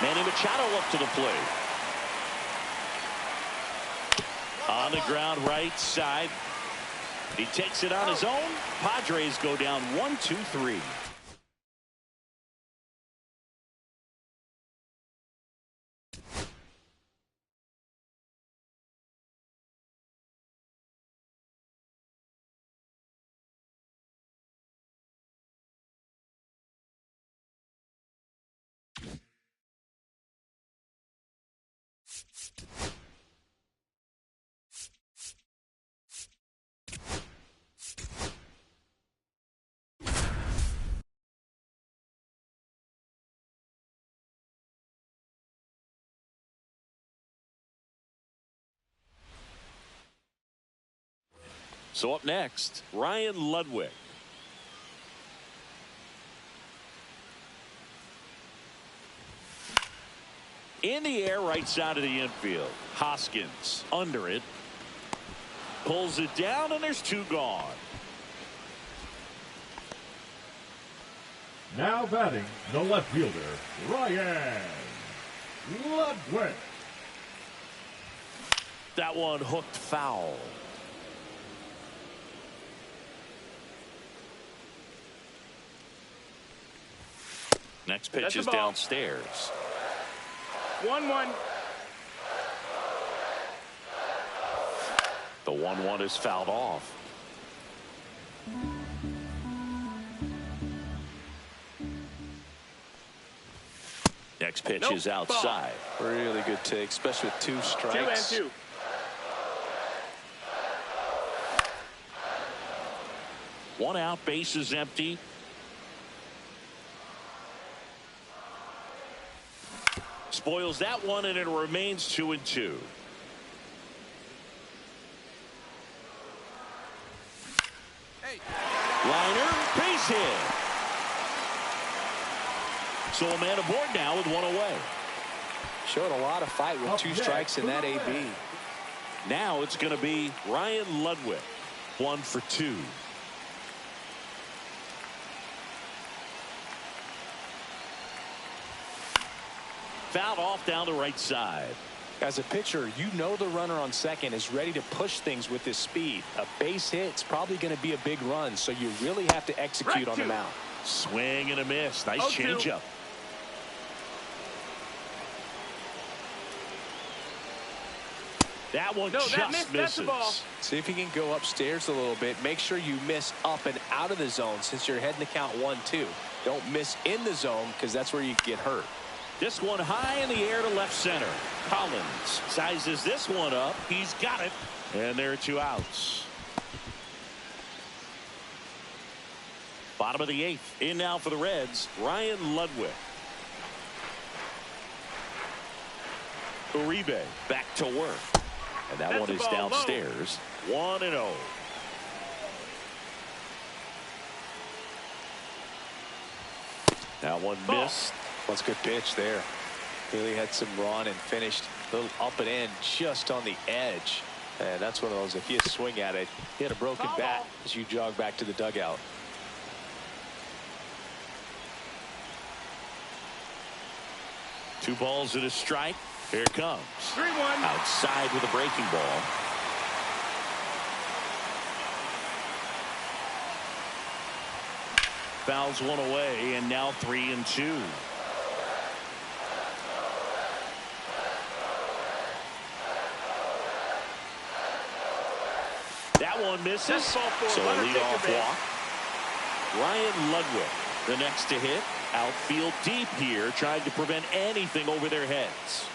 Manny Machado up to the plate. On the ground right side. He takes it on his own. Padres go down 1-2-3. So up next, Ryan Ludwig. In the air, right side of the infield. Hoskins under it. Pulls it down, and there's two gone. Now batting, the left fielder, Ryan Ludwig. That one hooked foul. Next pitch is downstairs. 1-1. The 1-1 is fouled off. Next pitch is outside. Really good take, especially with 2 strikes. 2-2. One out, base is empty. Spoils that one, and it remains 2-2. Liner, base hit. So a man aboard now with 1 away. Showed a lot of fight with 2 strikes in that AB. Now it's going to be Ryan Ludwig. 1 for 2. Fouled off down the right side. As a pitcher, you know the runner on second is ready to push things with his speed. A base hit's probably going to be a big run, so you really have to execute on the mound. Swing and a miss. Nice changeup. That one just misses. See if you can go upstairs a little bit. Make sure you miss up and out of the zone since you're heading to count 1-2. Don't miss in the zone because that's where you get hurt. This one high in the air to left center. Collins sizes this one up. He's got it. And there are 2 outs. Bottom of the 8th. In now for the Reds, Ryan Ludwig. Uribe back to work. And that one is downstairs. 1-0. That one missed. That's a good pitch there. Really had some run and finished a little up and in just on the edge. And that's one of those, if you swing at it, hit a broken bat as you jog back to the dugout. Two balls and a strike. Here it comes. 3-1. Outside with a breaking ball. Fouls one away, and now 3-2. That one misses. So a leadoff walk. Ryan Ludwig, the next to hit. Outfield deep here, trying to prevent anything over their heads.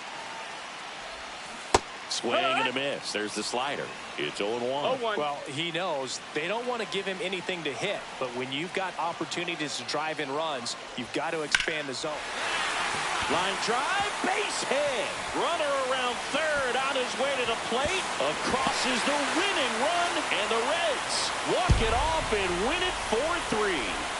Swing and a miss. There's the slider. It's 0-1. Well, he knows they don't want to give him anything to hit, but when you've got opportunities to drive in runs, you've got to expand the zone. Line drive, base hit. Runner around third, on his way to the plate. Across is the winning run, and the Reds walk it off and win it 4-3.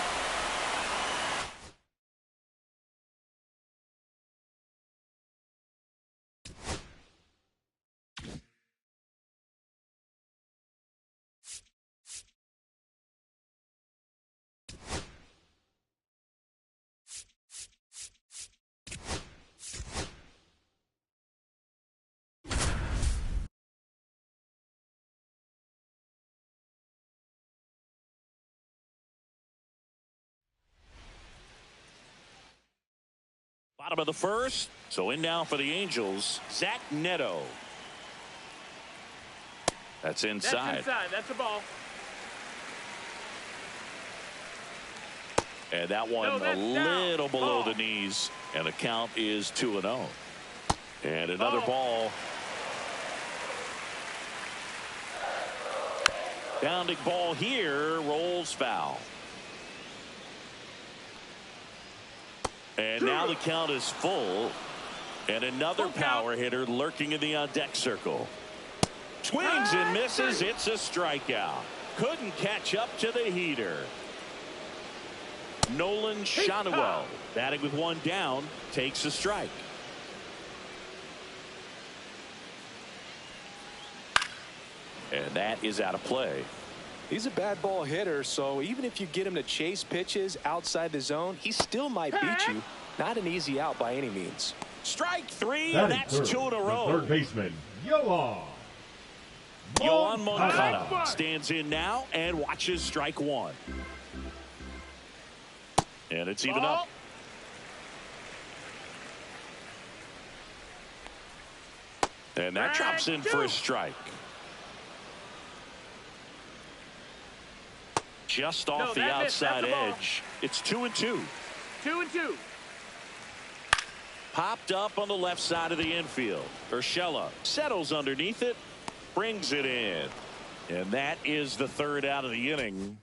Bottom of the first. So in now for the Angels, Zach Neto. That's inside. That's inside. That's a ball. And that one a little below the knees. And the count is 2-0. And another ball. Bounding ball here. Rolls foul. And now the count is full. And another power hitter lurking in the on-deck circle. Swings and misses. It's a strikeout. Couldn't catch up to the heater. Nolan Shonwell, batting with one down, takes a strike. And that is out of play. He's a bad ball hitter, so even if you get him to chase pitches outside the zone, he still might beat you. Not an easy out by any means. Strike three, and that's two in a row. Third baseman, Yoan Moncada stands in now and watches strike one. And it's even up. And that drops in for a strike. Just off the outside edge. It's 2-2. 2-2. Popped up on the left side of the infield. Urshela settles underneath it, brings it in. And that is the third out of the inning.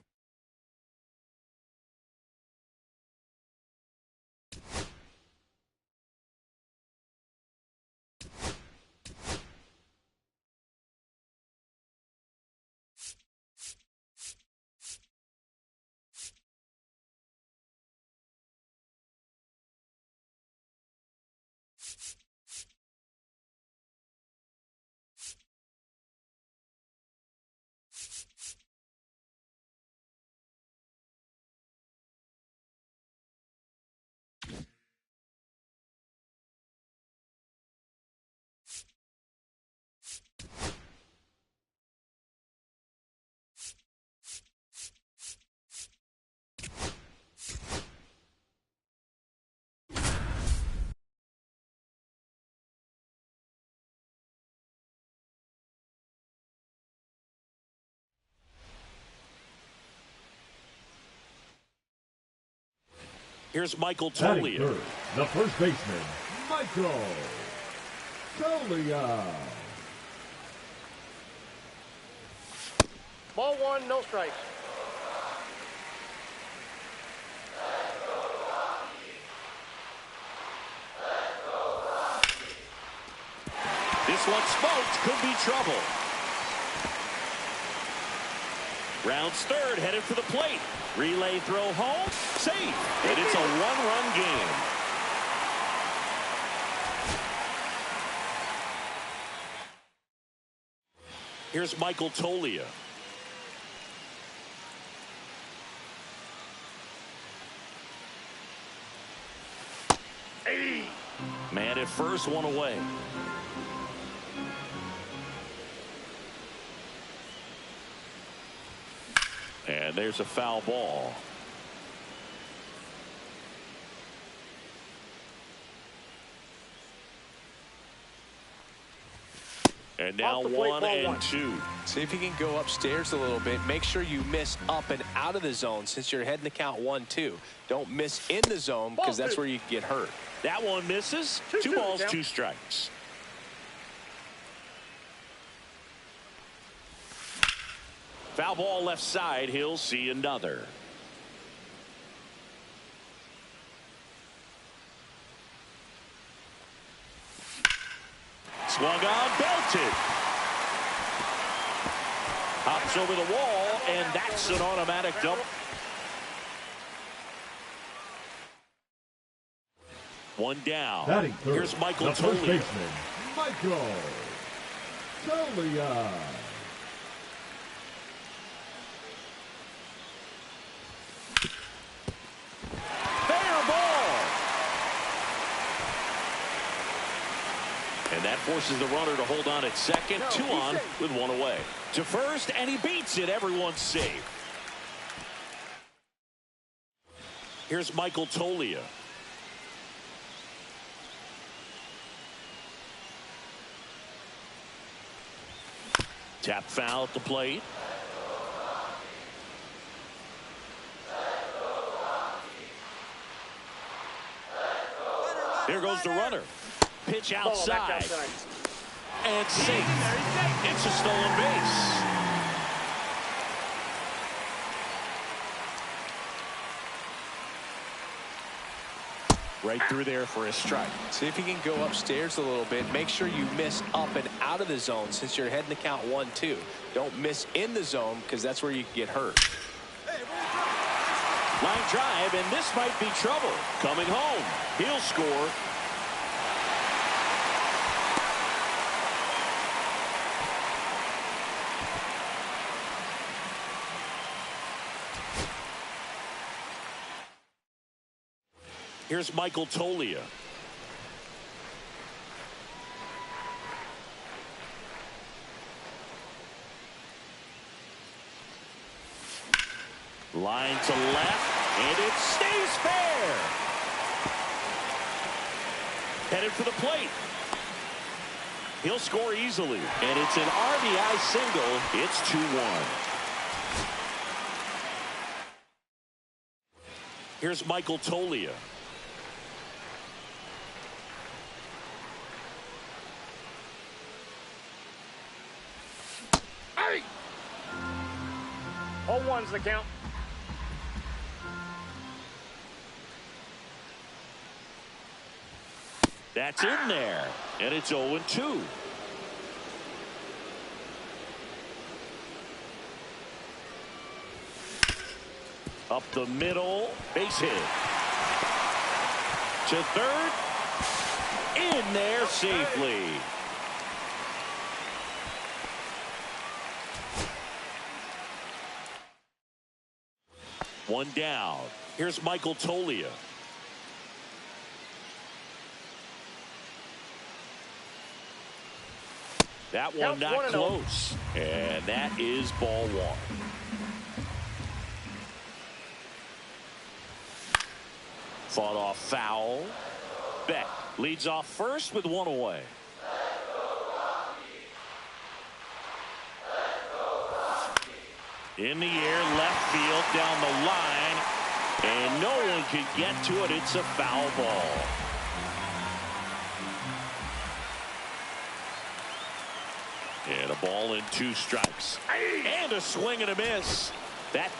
Here's Michael Toglia. The first baseman, Michael Toglia. Ball one, no strikes. This one smoked, could be trouble. Rounds third, headed for the plate. Relay throw home, safe, and it's a one-run game. Here's Michael Toglia. Man at first, one away. And there's a foul ball. And now 1-2. See if you can go upstairs a little bit. Make sure you miss up and out of the zone since you're heading to count 1-2. Don't miss in the zone because that's where you get hurt. That one misses. 2 balls, 2 strikes. Foul ball left side. He'll see another. Swung on, belted. Hops over the wall, and that's an automatic dump. One down. Here's Michael Toglia. Michael Toglia. And that forces the runner to hold on at second. 2 on with 1 away. To first, and he beats it. Everyone's safe. Here's Michael Toglia. Tap foul at the plate. Here goes the runner. Pitch outside. And safe. It's a stolen base. Right through there for a strike. See if he can go upstairs a little bit. Make sure you miss up and out of the zone since you're heading to count 1-2. Don't miss in the zone because that's where you can get hurt. Line drive, and this might be trouble. Coming home. He'll score. Here's Michael Tolia. Line to left, and it stays fair. Headed for the plate. He'll score easily, and it's an RBI single. It's 2-1. Here's Michael Tolia. Hey! 0-1's the count. That's in there, and it's 0-2. Up the middle, base hit. To third, in there safely. One down. Here's Michael Tolia. That one not close. And that is ball one. Fought off foul. Beck leads off first with one away. In the air, left field, down the line, and no one can get to it. It's a foul ball. And a ball and 2 strikes. And a swing and a miss. That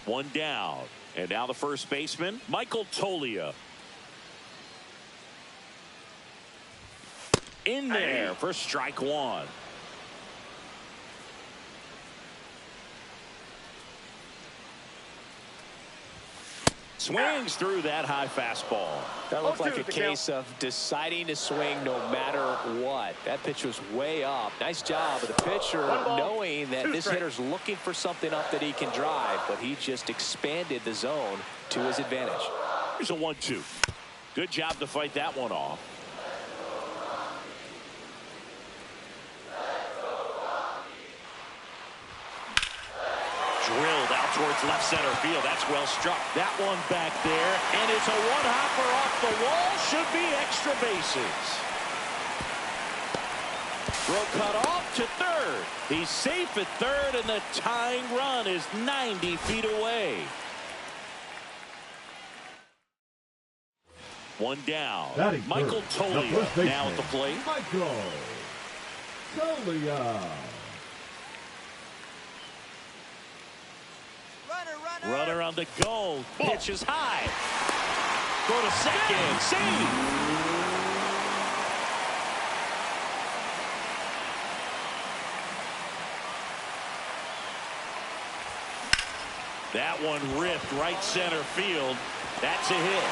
one down. And now the first baseman, Michael Tolia. In there for strike one. Swings through that high fastball. That looked like a case of deciding to swing no matter what. That pitch was way up. Nice job of the pitcher knowing that this hitter's looking for something up that he can drive, but he just expanded the zone to his advantage. Here's a 1-2. Good job to fight that one off. Drilled out towards left center field. That's well struck. That one back there, and it's a one-hopper off the wall. Should be extra bases. Throw cut off to third. He's safe at third, and the tying run is 90 feet away. One down. Michael Tolia now at the plate. Michael Tolia. Runner on the go. Pitch is high. Go to second. Save. That one ripped right center field. That's a hit.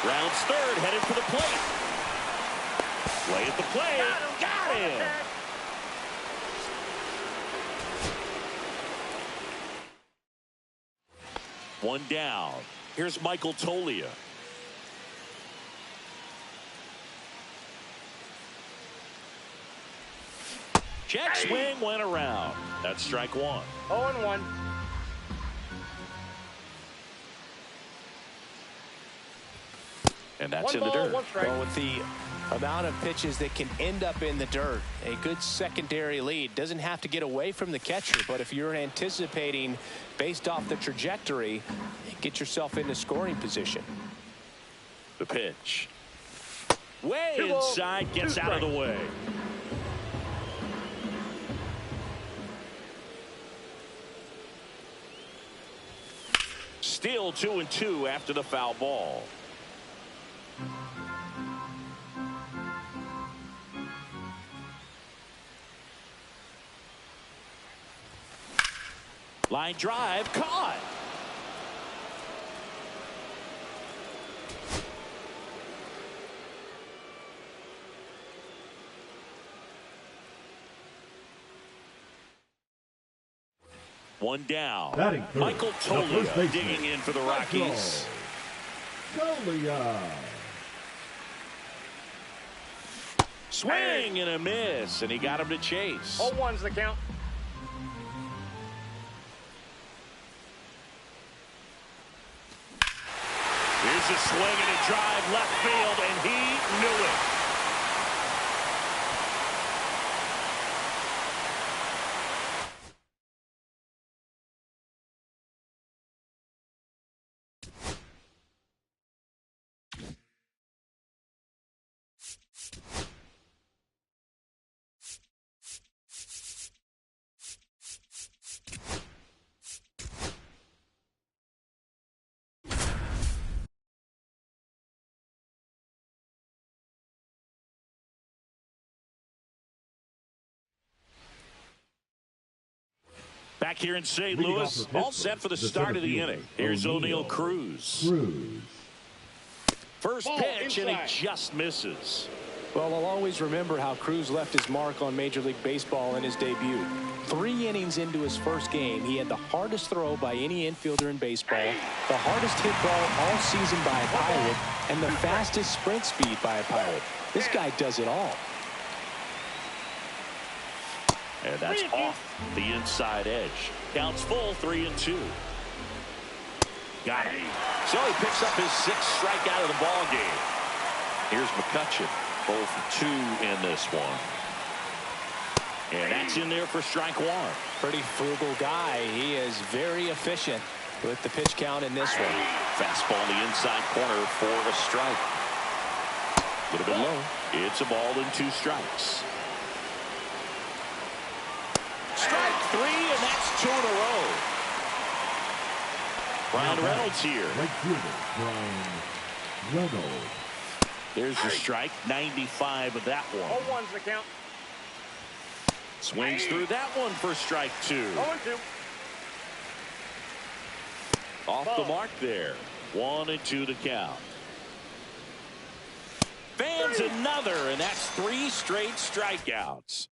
Rounds third, headed for the plate. Play at the plate. Got him. One down. Here's Michael Tolia. Check swing went around. That's strike one. 0-1. And that's in the dirt. Well, with the amount of pitches that can end up in the dirt, a good secondary lead. Doesn't have to get away from the catcher, but if you're anticipating based off the trajectory, get yourself into scoring position. The pitch. Way inside, gets out of the way. Still 2-2 after the foul ball. Line drive caught. One down. Michael Tolia digging in for the Rockies. Tolia. Swing and a miss, and he got him to chase. 0-1's the count. Here's a swing and a drive left field, and he knew it. Back here in St. Louis, all set for the start of the inning. Here's O'Neal Cruz. First pitch, and he just misses. Well, I'll always remember how Cruz left his mark on Major League Baseball in his debut. 3 innings into his first game, he had the hardest throw by any infielder in baseball, the hardest hit ball all season by a Pirate, and the fastest sprint speed by a Pirate. This guy does it all. And that's off the inside edge. Counts full, 3-2. Got him. So he picks up his 6th strikeout of the ball game. Here's McCutchen, 0 for 2 in this one. And that's in there for strike 1. Pretty frugal guy. He is very efficient with the pitch count in this one. Fastball in the inside corner for a strike. A little bit low. It's a ball and 2 strikes. Strike 3, and that's 2 in a row. Brian Reynolds here. Brian Reynolds. There's the strike, 95 of that one. 0-1's the count. Swings through that one for strike 2. 0-2. Off the mark there. 1-2 to count. Fans another, and that's 3 straight strikeouts.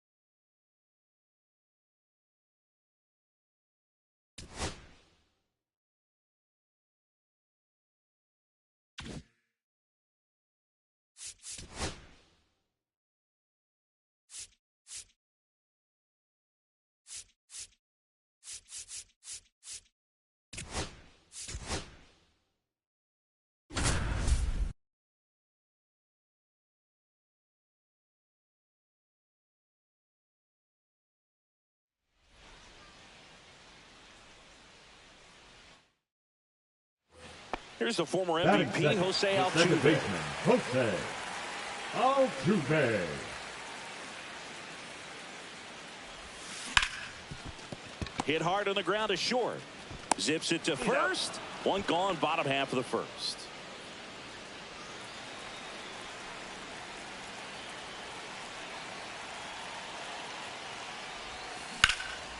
Here's the former MVP, Jose Altuve. Jose Altuve. Hit hard on the ground to short. Zips it to first. One gone, bottom half of the first.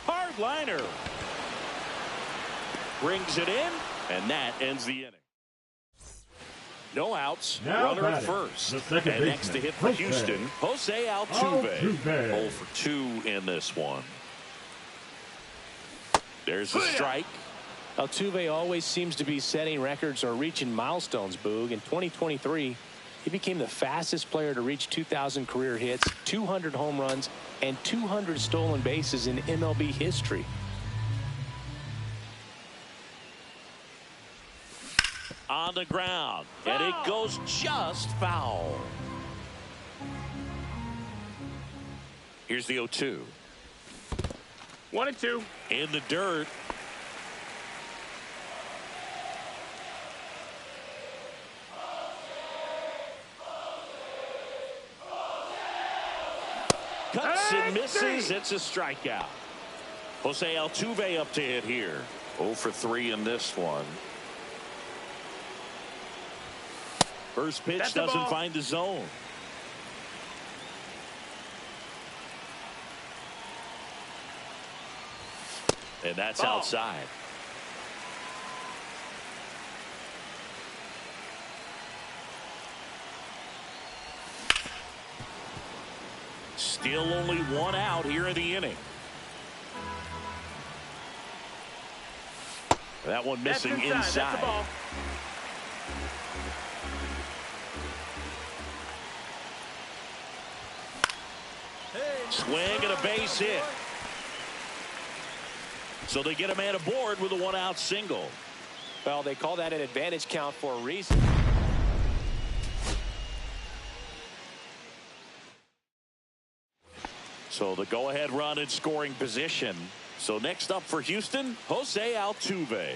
Hard liner. Brings it in, and that ends the inning. No outs, Now runner at first. And next to hit for Houston, Jose Altuve. 0 for 2 in this one. There's a strike. Altuve always seems to be setting records or reaching milestones, Boog. In 2023, he became the fastest player to reach 2,000 career hits, 200 home runs, and 200 stolen bases in MLB history. On the ground, and it goes just foul. Here's the 0-2. 1-2. In the dirt. Cuts and misses. It's a strikeout. Jose Altuve up to hit here. 0 for 3 in this one. First pitch That's the doesn't ball. find the zone. And that's Ball. outside. Still only one out here in the inning. That one missing That's inside. inside. That's the ball. Swing and a base hit. So they get a man aboard with a one-out single. Well, they call that an advantage count for a reason. So the go-ahead run in scoring position. So next up for Houston, Jose Altuve.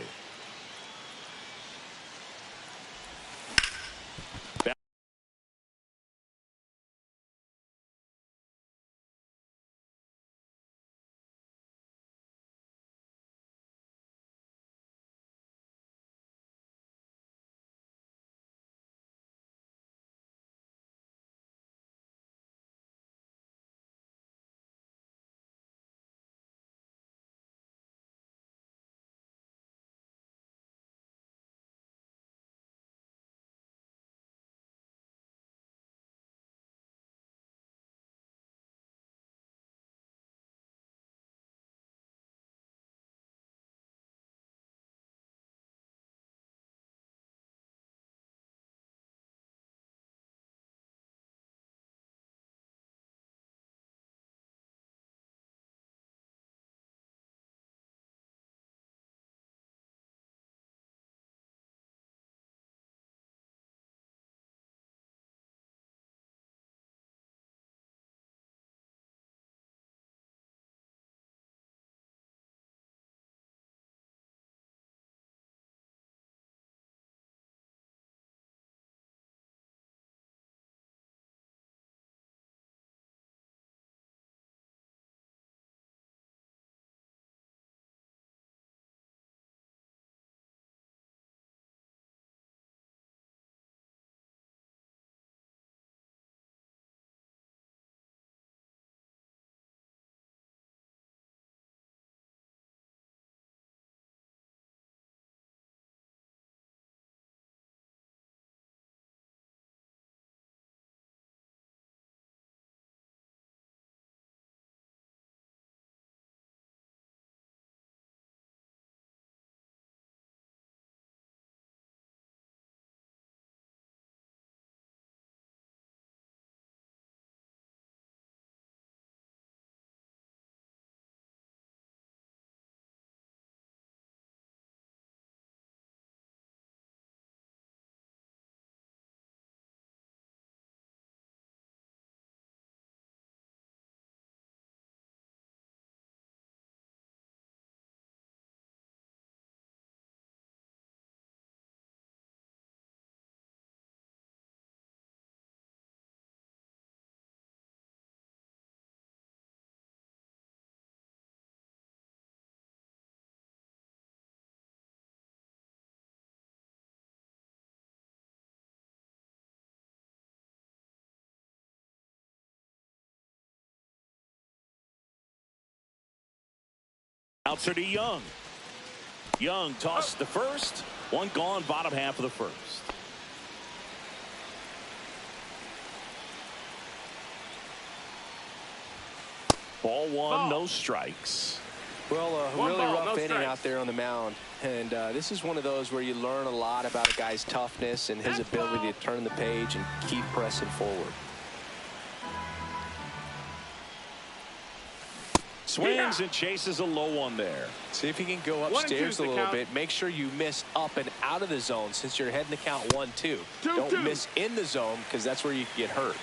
Outs are to Young. Young tossed the first. One gone, bottom half of the first. Ball one, no strikes. Well, a One really ball, rough no inning strikes. out there on the mound. And this is one of those where you learn a lot about a guy's toughness and his ability to turn the page and keep pressing forward. Swings and chases a low one there. See if you can go 1 and 2 upstairs a the little count. bit. Make sure you miss up and out of the zone since you're heading the count 1-2. Don't 2-2. miss in the zone because that's where you can get hurt.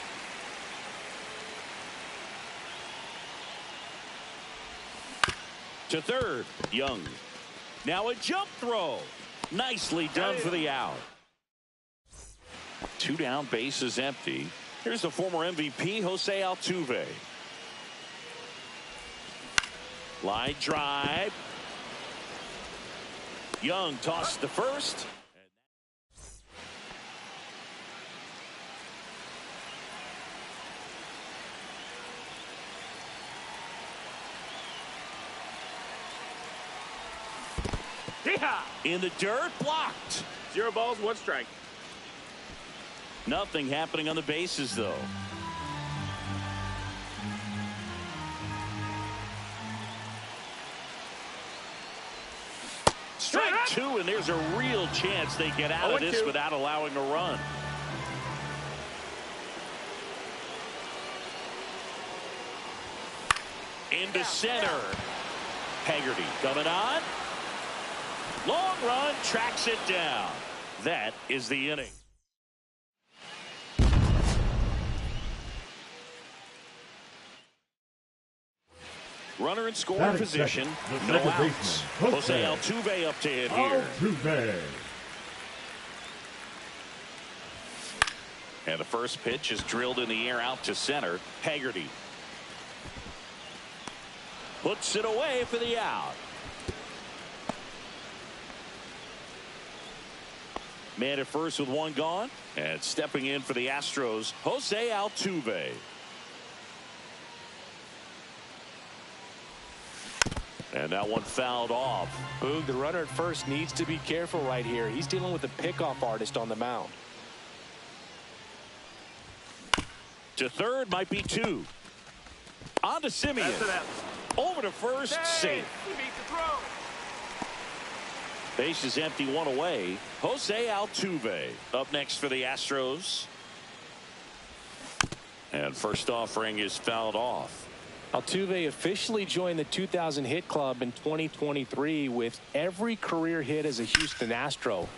To third, Young. Now a jump throw. Nicely done for the out. 2 down, bases empty. Here's the former MVP, Jose Altuve. Line drive. Young tossed the first. Yeehaw! In the dirt, blocked. 0 balls, 1 strike. Nothing happening on the bases, though. Strike 2, and there's a real chance they get out of this without allowing a run. Into center. Haggerty coming on. Long run, tracks it down. That is the inning. Runner in scoring position. No outs. Jose Altuve up to hit here. Altuve. And the first pitch is drilled in the air out to center. Haggerty puts it away for the out. Man at first with 1 gone. And stepping in for the Astros, Jose Altuve. And that one fouled off. Boog, the runner at first needs to be careful right here. He's dealing with a pickoff artist on the mound. To third, might be 2. On to Simeon. Over to first, safe. He beats the throw. Base is empty, 1 away. Jose Altuve up next for the Astros. And first offering is fouled off. Altuve officially joined the 2,000 hit club in 2023 with every career hit as a Houston Astro.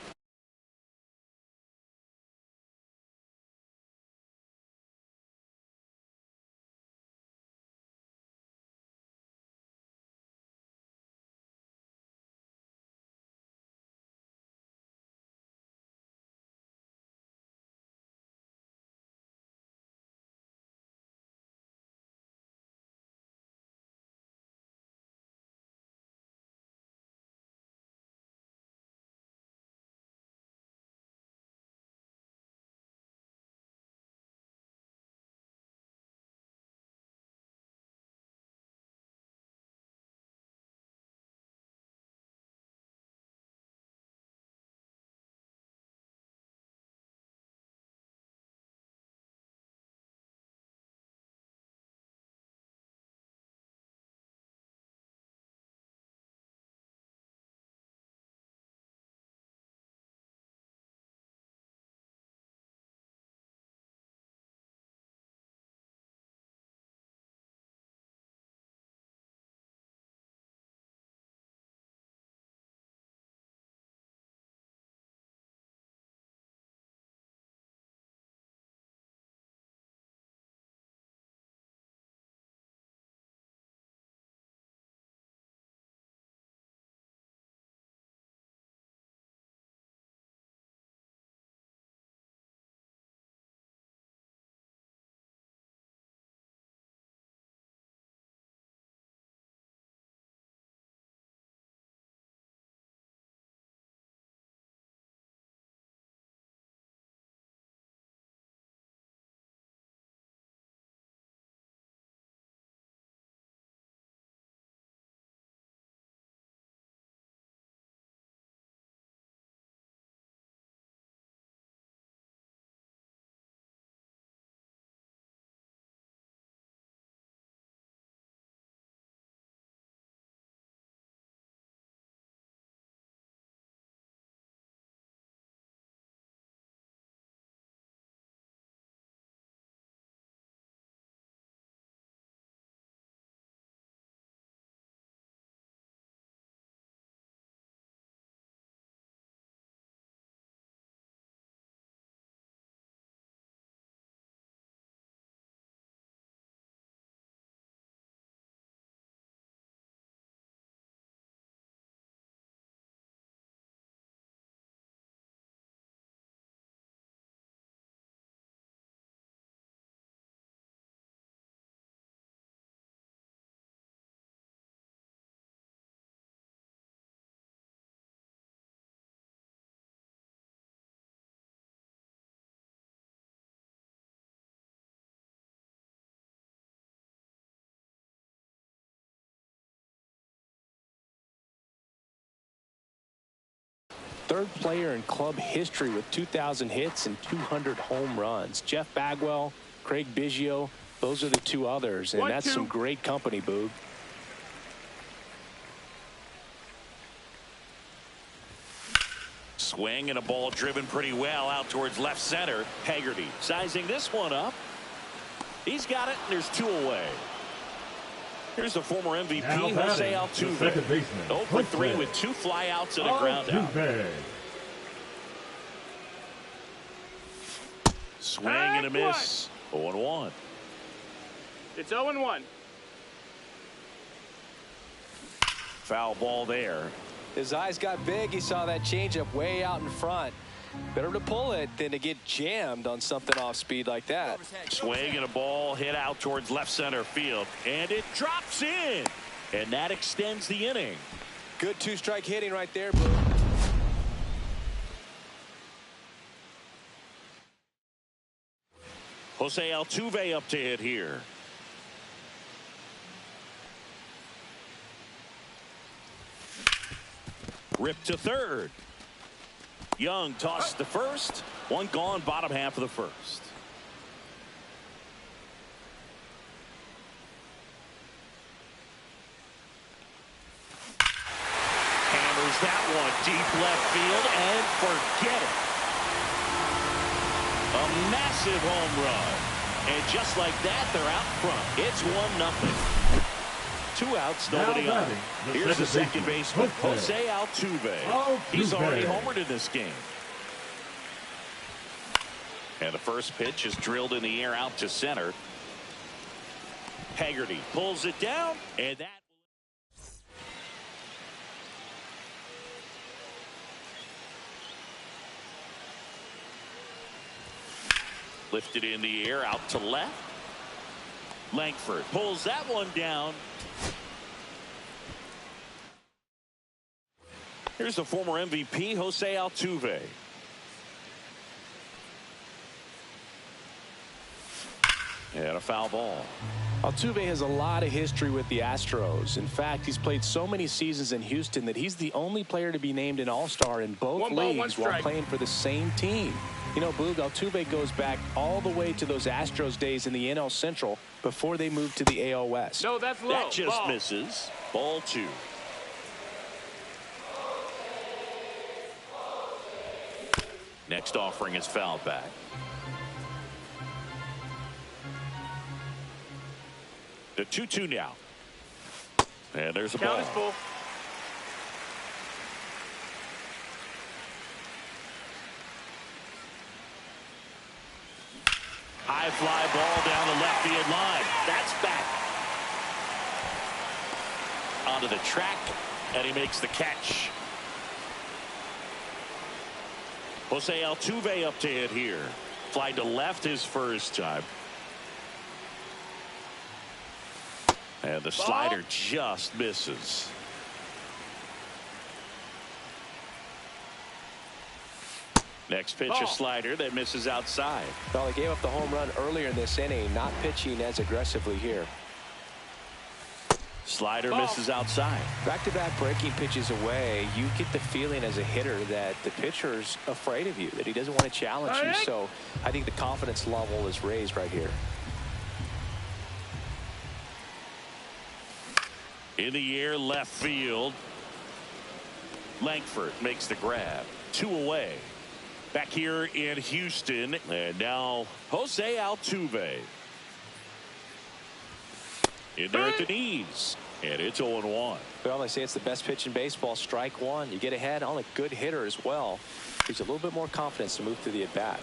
third player in club history with 2,000 hits and 200 home runs. Jeff Bagwell, Craig Biggio, those are the two others, and that's some great company, Boog. Swing and a ball driven pretty well out towards left center. Haggerty sizing this one up. He's got it, and there's 2 away. Here's the former MVP, Jose Altuve. 0 for 3 with 2 flyouts and a ground out. Swing and a miss. 0-1. It's 0-1. Foul ball there. His eyes got big. He saw that changeup way out in front. Better to pull it than to get jammed on something off speed like that. Swing and a ball hit out towards left center field. And it drops in. And that extends the inning. Good 2-strike hitting right there. Jose Altuve up to hit here. Ripped to third. Young tossed to first. 1 gone, bottom half of the first. Hammers that one deep left field and forget it. A massive home run. And just like that, they're out front. It's 1-0. 2 outs, nobody on. Here's the second baseman, Jose Altuve. He's already homered in this game. And the first pitch is drilled in the air out to center. Haggerty pulls it down, and that. Lifted in the air out to left. Langford pulls that one down. Here's the former MVP, Jose Altuve. And a foul ball. Altuve has a lot of history with the Astros. In fact, he's played so many seasons in Houston that he's the only player to be named an All-Star in both leagues while playing for the same team. You know, Boog, Altuve goes back all the way to those Astros days in the NL Central before they moved to the AL West. No, that's low. That just misses. Ball 2. Next offering is fouled back. The 2-2 now. And there's a ball. Count is full. High fly ball down the left field line. That's back. Onto the track, and he makes the catch. Jose Altuve up to hit here. Fly to left his first time. And the slider just misses. Next pitch, a slider that misses outside. Well, he gave up the home run earlier in this inning, not pitching as aggressively here. Slider misses outside. Back-to-back breaking pitches away, you get the feeling as a hitter that the pitcher's afraid of you, that he doesn't want to challenge you. So I think the confidence level is raised right here. In the air, left field. Langford makes the grab. 2 away. Back here in Houston, and now Jose Altuve. In there at the knees, and it's 0-1. Well, they say it's the best pitch in baseball, strike one. You get ahead on a good hitter as well. Gives you a little bit more confidence to move through the at-bat.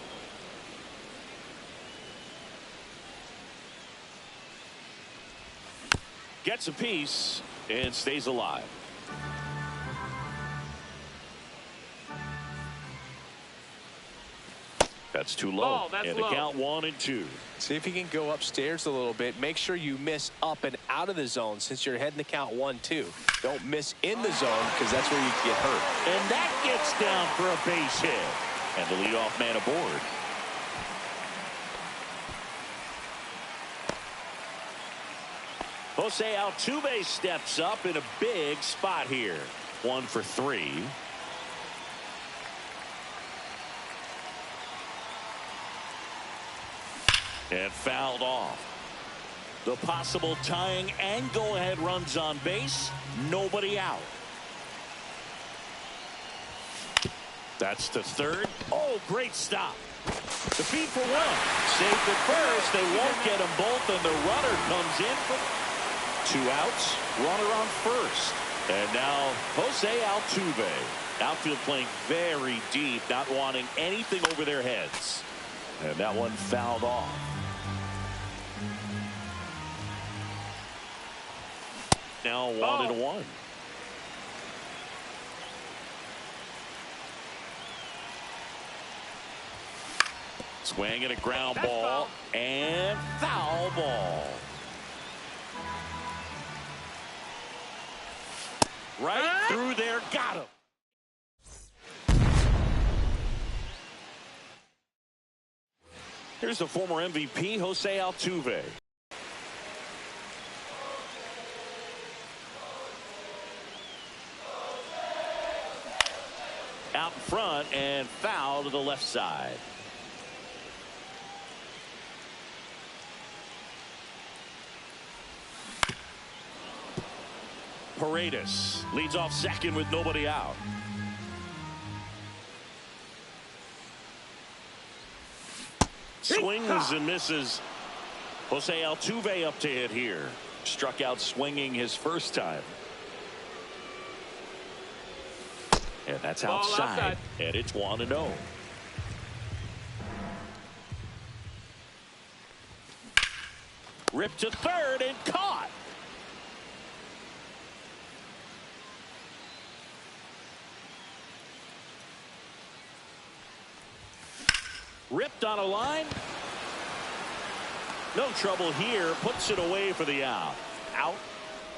Gets a piece and stays alive. That's too low. That's and low. The count 1-2. See if you can go upstairs a little bit. Make sure you miss up and out of the zone since you're heading to count 1-2. Don't miss in the zone because that's where you get hurt. And that gets down for a base hit. And the leadoff man aboard. Jose Altuve steps up in a big spot here. 1 for 3. And fouled off. The possible tying and go-ahead runs on base. Nobody out. That's to third. Oh, great stop. The feed for one. Saved at first. They won't get them both, and the runner comes in for 2 outs. Runner on first. And now Jose Altuve. Outfield playing very deep, not wanting anything over their heads. And that one fouled off. Now 1-1. Swing and a ground ball and foul ball. Right through there, got him. Here's the former MVP, Jose Altuve. Out in front and foul to the left side. Paredes leads off second with nobody out. Swings and misses. Jose Altuve up to hit here. Struck out swinging his first time. And that's outside. And it's 1-0. Ripped to third and caught. Ripped on a line. No trouble here. Puts it away for the out. Out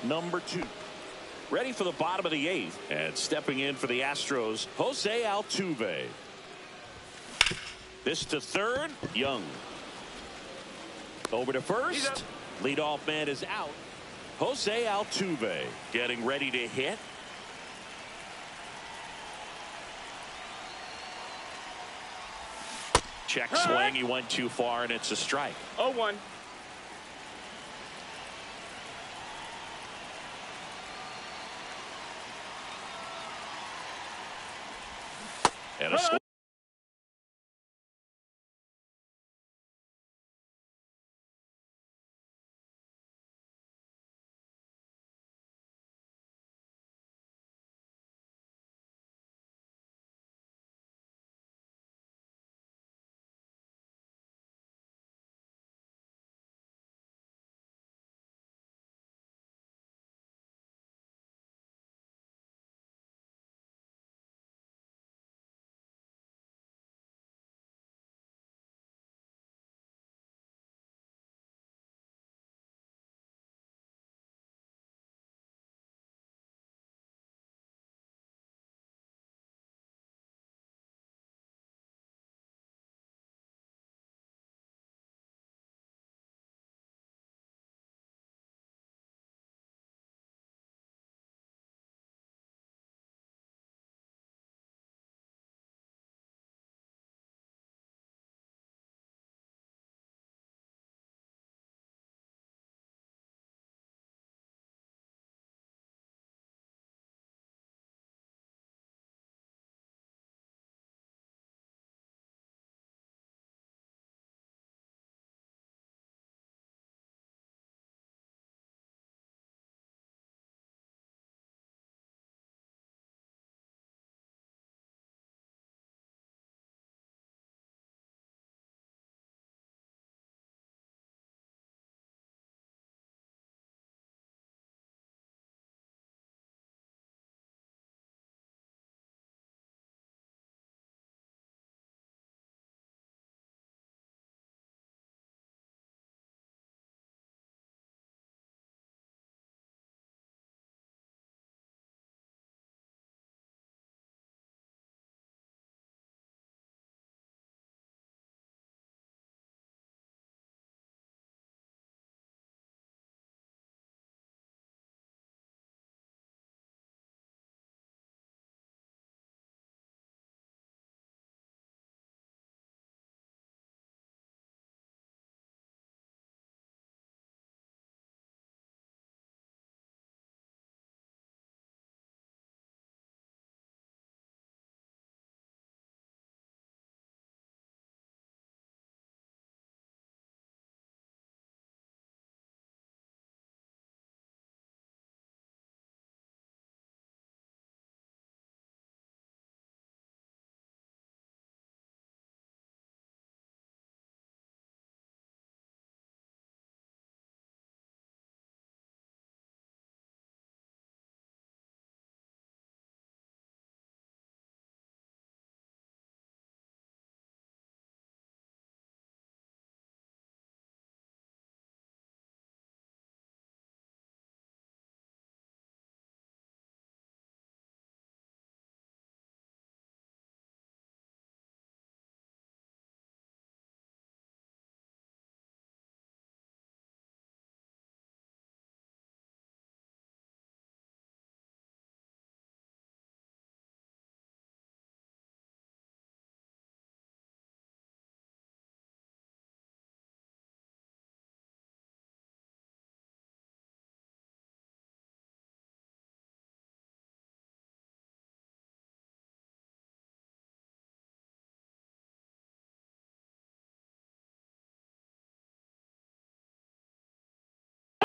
number 2. Ready for the bottom of the 8th. And stepping in for the Astros, Jose Altuve. This to third. Young. Over to first. Leadoff man is out. Jose Altuve getting ready to hit. Check swing. He went too far, and it's a strike. 0-1. And a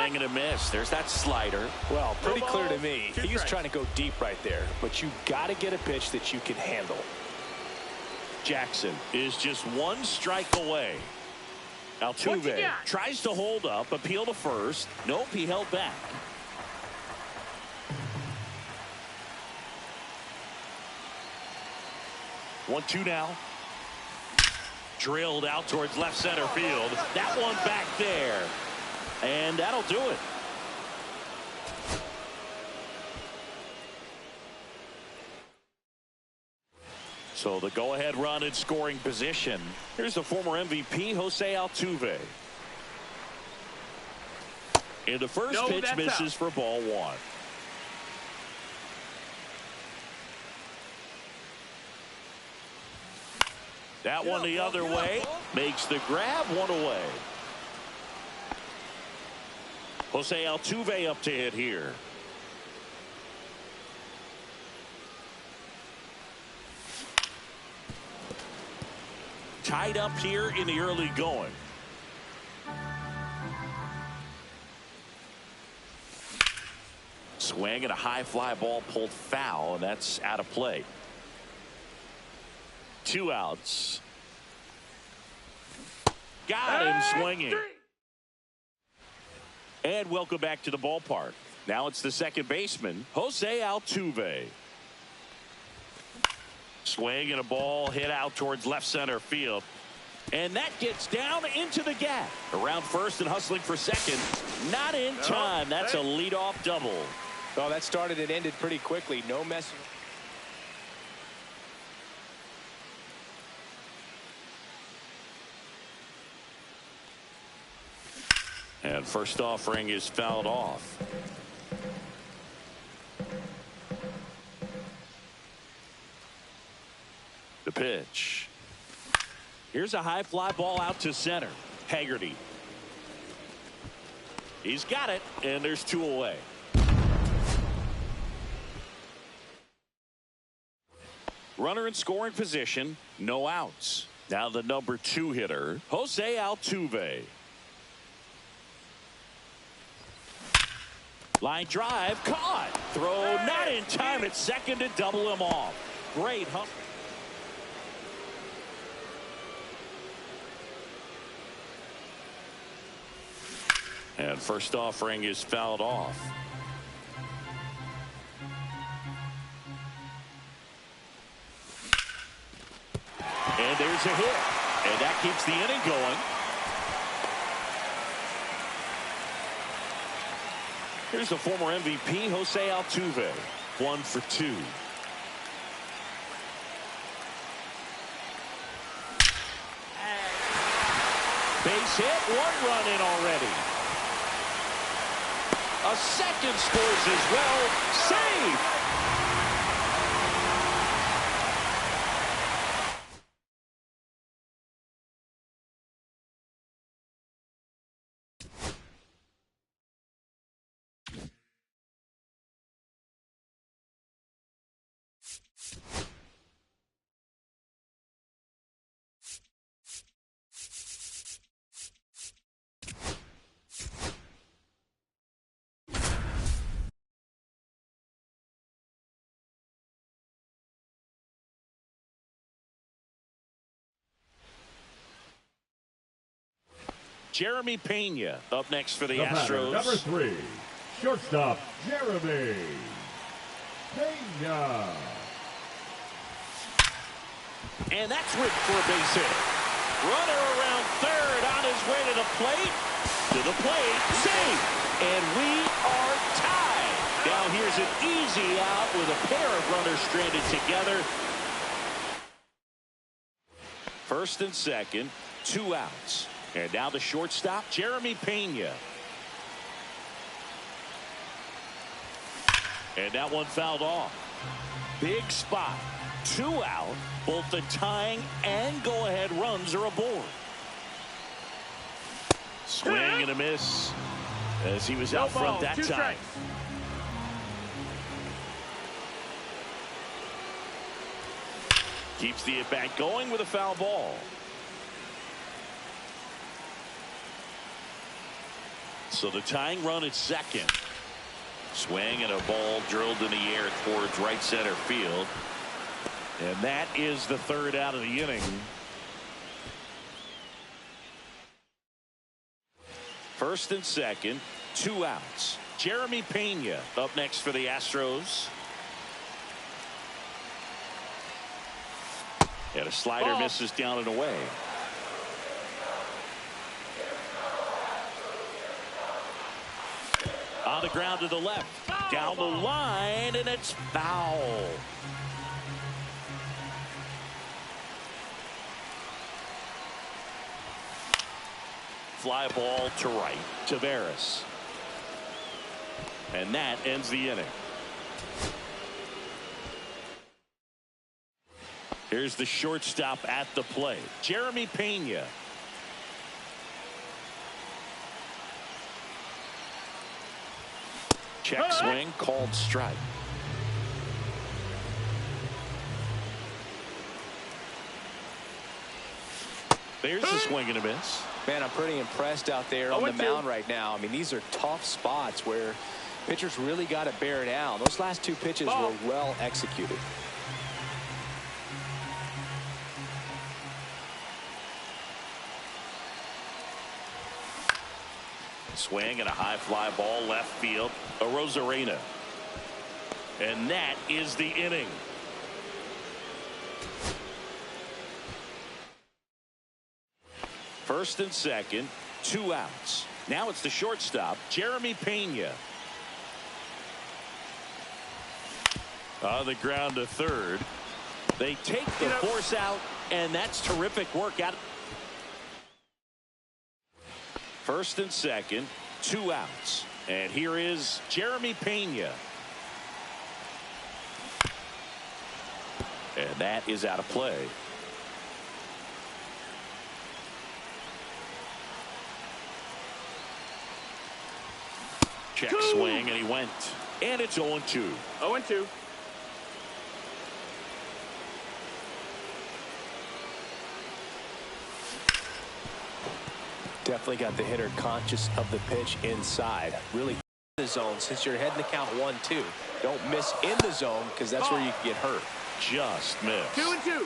Swing and a miss. There's that slider. Well, pretty clear to me. He was trying to go deep right there, but you got to get a pitch that you can handle. Jackson is just one strike away. Altuve tries to hold up, appeal to first. Nope, he held back. One, two now. Drilled out towards left center field. That one back there. And that'll do it. So the go-ahead run in scoring position. Here's the former MVP, Jose Altuve. And the first pitch misses for ball one. That one the other way. Makes the grab, one away. Jose Altuve up to hit here. Tied up here in the early going. Swing and a high fly ball pulled foul, and that's out of play. 2 outs. Got him swinging. And welcome back to the ballpark. Now it's the second baseman, Jose Altuve. Swing and a ball hit out towards left center field. And that gets down into the gap. Around first and hustling for second. Not in time. That's a leadoff double. Well, that started and ended pretty quickly. No messing. And first offering is fouled off. The pitch. Here's a high fly ball out to center. Haggerty. He's got it, and there's 2 away. Runner in scoring position, no outs. Now the number 2 hitter, Jose Altuve. Line drive, caught. Throw not in time at second to double him off. Great hustle. And first offering is fouled off. And there's a hit. And that keeps the inning going. Here's the former MVP, Jose Altuve. 1 for 2. Base hit, 1 run in already. A second scores as well. Save. Jeremy Pena up next for the Astros. Number 3, shortstop Jeremy Pena. And that's ripped for a base hit. Runner around third on his way to the plate. To the plate, save. And we are tied. Now here's an easy out with a pair of runners stranded together. First and second, 2 outs. And now the shortstop, Jeremy Pena. And that one fouled off. Big spot. 2 out. Both the tying and go-ahead runs are aboard. Swing and a miss as he was out front that time. Keeps the at-bat going with a foul ball. So the tying run at second. Swing and a ball drilled in the air towards right center field. And that is the third out of the inning. First and second, 2 outs. Jeremy Pena up next for the Astros. And a slider misses down and away. On the ground to the left. Down the line, and it's foul. Fly ball to right. Taveras. And that ends the inning. Here's the shortstop at the plate. Jeremy Pena. Check swing, called strike. There's a swing and a miss. Man, I'm pretty impressed out there on the mound right now. I mean, these are tough spots where pitchers really got to bear down. Those last 2 pitches were well executed. Swing and a high fly ball left field. A Rosarena. And that is the inning. First and second, 2 outs. Now it's the shortstop, Jeremy Pena. On the ground to third. They take the force out, and that's terrific work out. First and second, 2 outs. And here is Jeremy Pena. And that is out of play. Check swing, and he went. And it's 0-2. 0-2. Definitely got the hitter conscious of the pitch inside. Really the zone since you're heading the count 1-2. Don't miss in the zone because that's where you can get hurt. Just missed. 2-2.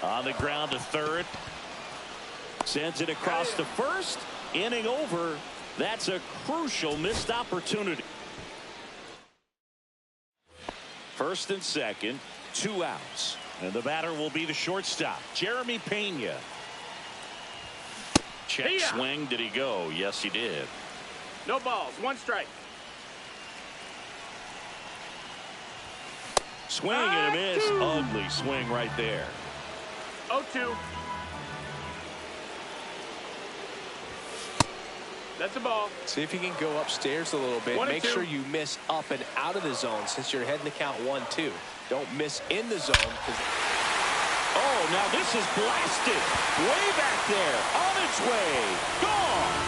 On the ground to third. Sends it across to first. Inning over. That's a crucial missed opportunity. First and second, 2 outs. And the batter will be the shortstop, Jeremy Pena. Check swing. Did he go? Yes, he did. No balls. 1 strike. Swing and a miss. Ugly swing right there. 0-2. That's a ball. See if you can go upstairs a little bit. Make sure you miss up and out of the zone since you're heading the count 1-2. Don't miss in the zone. Oh, now this is blasted. Way back there. On its way. Gone.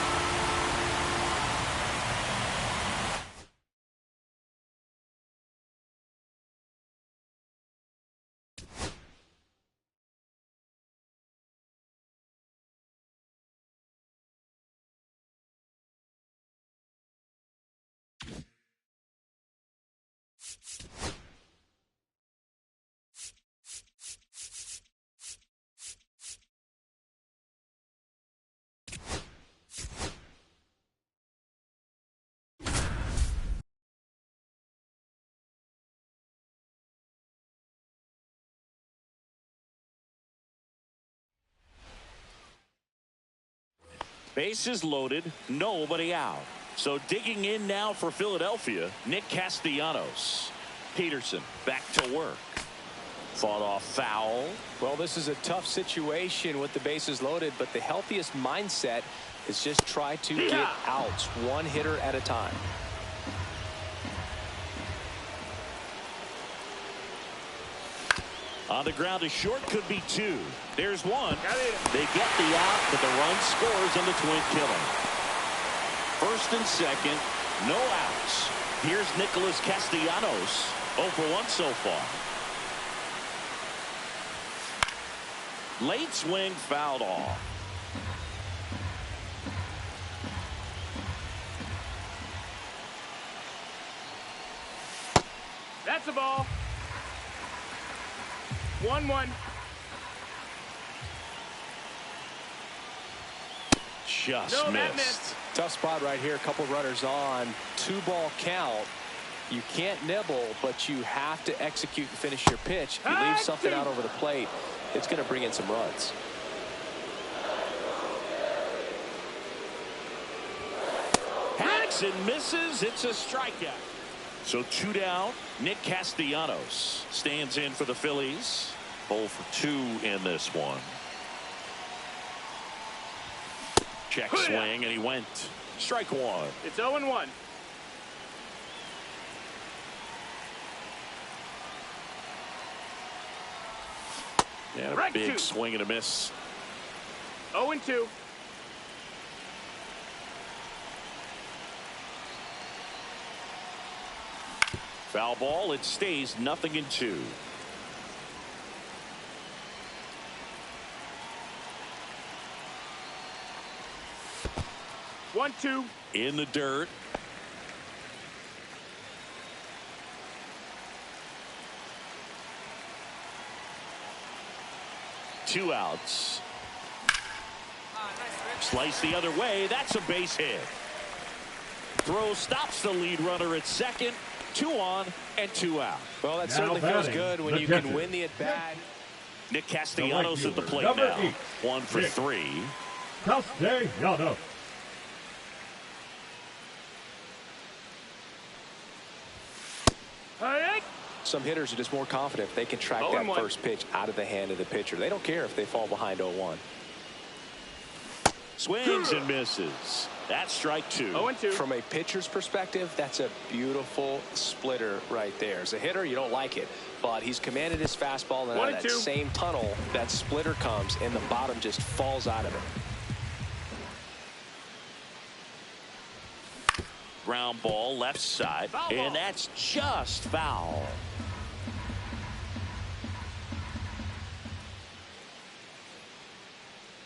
Bases loaded, nobody out. So digging in now for Philadelphia, Nick Castellanos. Peterson back to work. Fought off foul. Well, this is a tough situation with the bases loaded, but the healthiest mindset is just try to get outs 1 hitter at a time. On the ground to short, could be 2. There's 1. They get the out, but the run scores on the twin killing. First and second, no outs. Here's Nicholas Castellanos. 0 for 1 so far. Late swing fouled off. That's a ball. 1-1. Just missed. Tough spot right here. A couple runners on. 2-ball count. You can't nibble, but you have to execute and finish your pitch. You leave something out over the plate, it's going to bring in some runs. Hacks and misses. It's a strikeout. So 2 down. Nick Castellanos stands in for the Phillies. 0 for 2 in this one. Check swing, and he went. Strike 1. It's 0-1. And a big swing and a miss. 0-2. Foul ball. It stays 0-2. One, two. In the dirt. Two outs. Slice the other way. That's a base hit. Throw stops the lead runner at second. 2 on and 2 out. Well, that certainly feels good when you can win the at-bat. Nick Castellanos at the plate now. 1 for 3. Castellanos. Some hitters are just more confident if they can track that first pitch out of the hand of the pitcher. They don't care if they fall behind 0-1. Swings and misses. That's strike 2. 0-2. From a pitcher's perspective, that's a beautiful splitter right there. As a hitter, you don't like it, but he's commanded his fastball, and out of that same tunnel, that splitter comes, and the bottom just falls out of it. Ground ball left side, and that's just foul.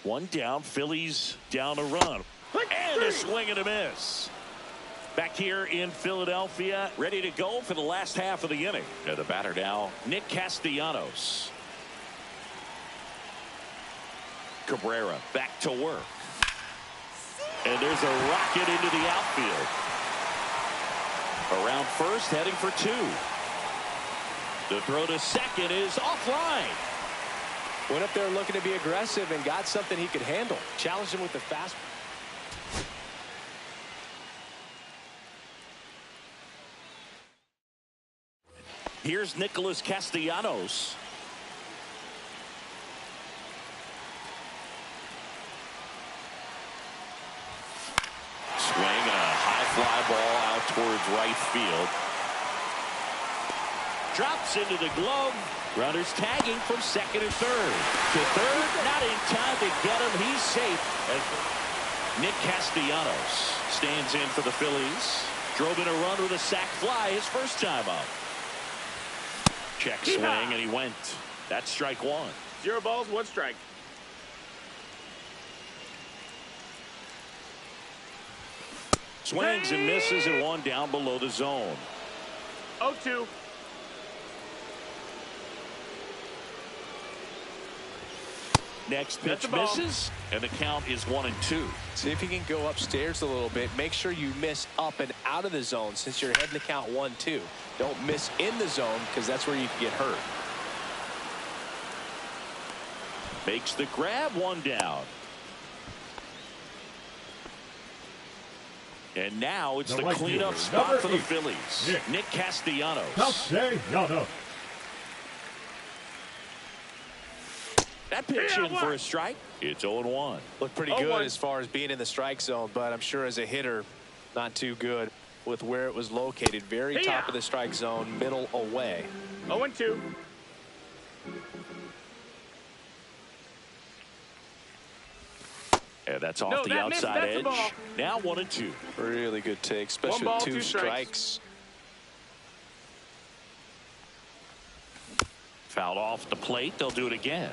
One down. Phillies down a run. And a swing and a miss. Back here in Philadelphia, ready to go for the last half of the inning. And the batter now, Nick Castellanos. Cabrera back to work. And there's a rocket into the outfield. Around first, heading for 2. The throw to second is offline. Went up there looking to be aggressive and got something he could handle. Challenged him with the fastball. Here's Nicholas Castellanos. Swing and a high fly ball out towards right field. Drops into the glove. Runners tagging from second and third. To third, not in time to get him. He's safe. As Nick Castellanos stands in for the Phillies. Drove in a run with a sac fly his first time up. Check swing, and he went. That's strike 1. 0 balls, 1 strike. Swings and misses, and 1 down below the zone. 0-2. Next pitch misses, and the count is 1-2. See if you can go upstairs a little bit. Make sure you miss up and out of the zone since you're heading to count 1-2. Don't miss in the zone because that's where you can get hurt. Makes the grab, 1 down. And now it's the cleanup spot for the Phillies. Nick Castellanos. That pitch in for a strike. It's 0-1. Looked pretty good as far as being in the strike zone, but I'm sure as a hitter, not too good with where it was located. Very top of the strike zone, middle away. 0-2. And that's off the outside edge. Now 1-2. Really good take, especially with 2 strikes. Fouled off the plate. They'll do it again.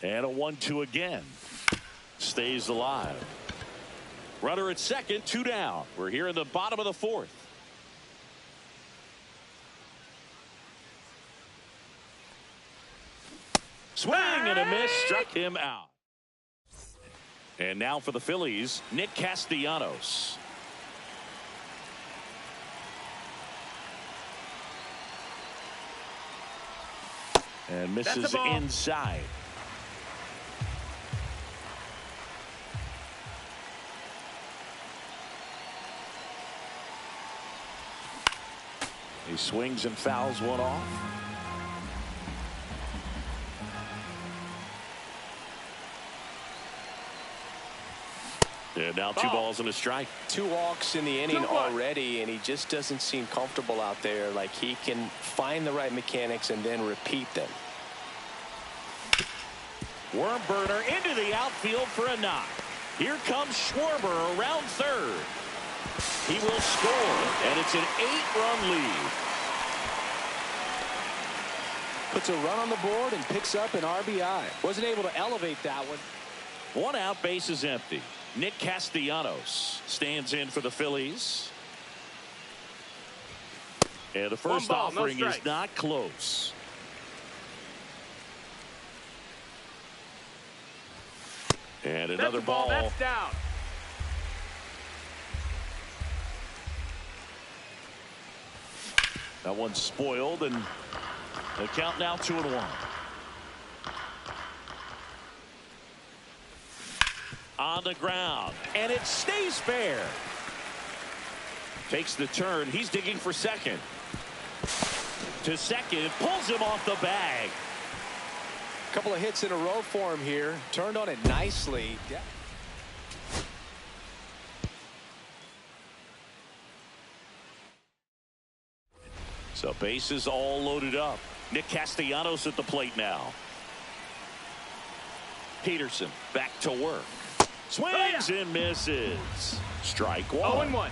And a 1-2 again. Stays alive. Runner at second, 2 down. We're here in the bottom of the 4th. Swing and a miss, struck him out. And now for the Phillies, Nick Castellanos. And misses inside. He swings and fouls one off. And now 2 balls and a strike. 2 walks in the inning already, and he just doesn't seem comfortable out there. Like he can find the right mechanics and then repeat them. Worm burner into the outfield for a knock. Here comes Schwarber around third. He will score, and it's an 8-run lead. Puts a run on the board and picks up an RBI. Wasn't able to elevate that one. 1 out, base is empty. Nick Castellanos stands in for the Phillies. And the first offering is not close. And another ball. That's down. That one's spoiled, and the count now 2-1. On the ground, and it stays fair. Takes the turn. He's digging for second. To second, pulls him off the bag. A couple of hits in a row for him here. Turned on it nicely. So bases all loaded up. Nick Castellanos at the plate now. Peterson back to work. Swings and misses. Strike 1. 0-1.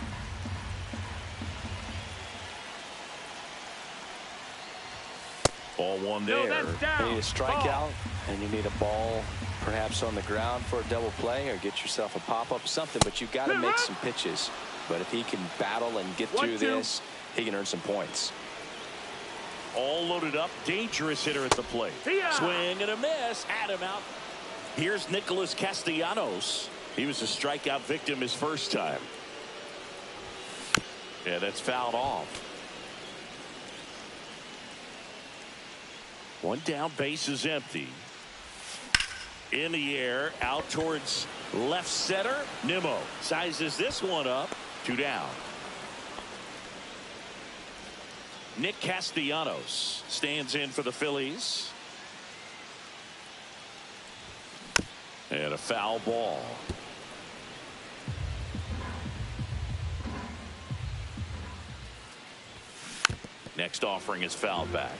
Ball 1 there. No, that's down. You need a strikeout, and you need a ball perhaps on the ground for a double play, or get yourself a pop-up, something, but you've got to make some pitches. But if he can battle and get through this, he can earn some points. All loaded up. Dangerous hitter at the plate. Swing and a miss. At him out. Here's Nicholas Castellanos. He was a strikeout victim his first time. Yeah, that's fouled off. 1 down, base is empty. In the air, out towards left center. Nimmo sizes this one up. 2 down. Nick Castellanos stands in for the Phillies. And a foul ball. Next offering is fouled back.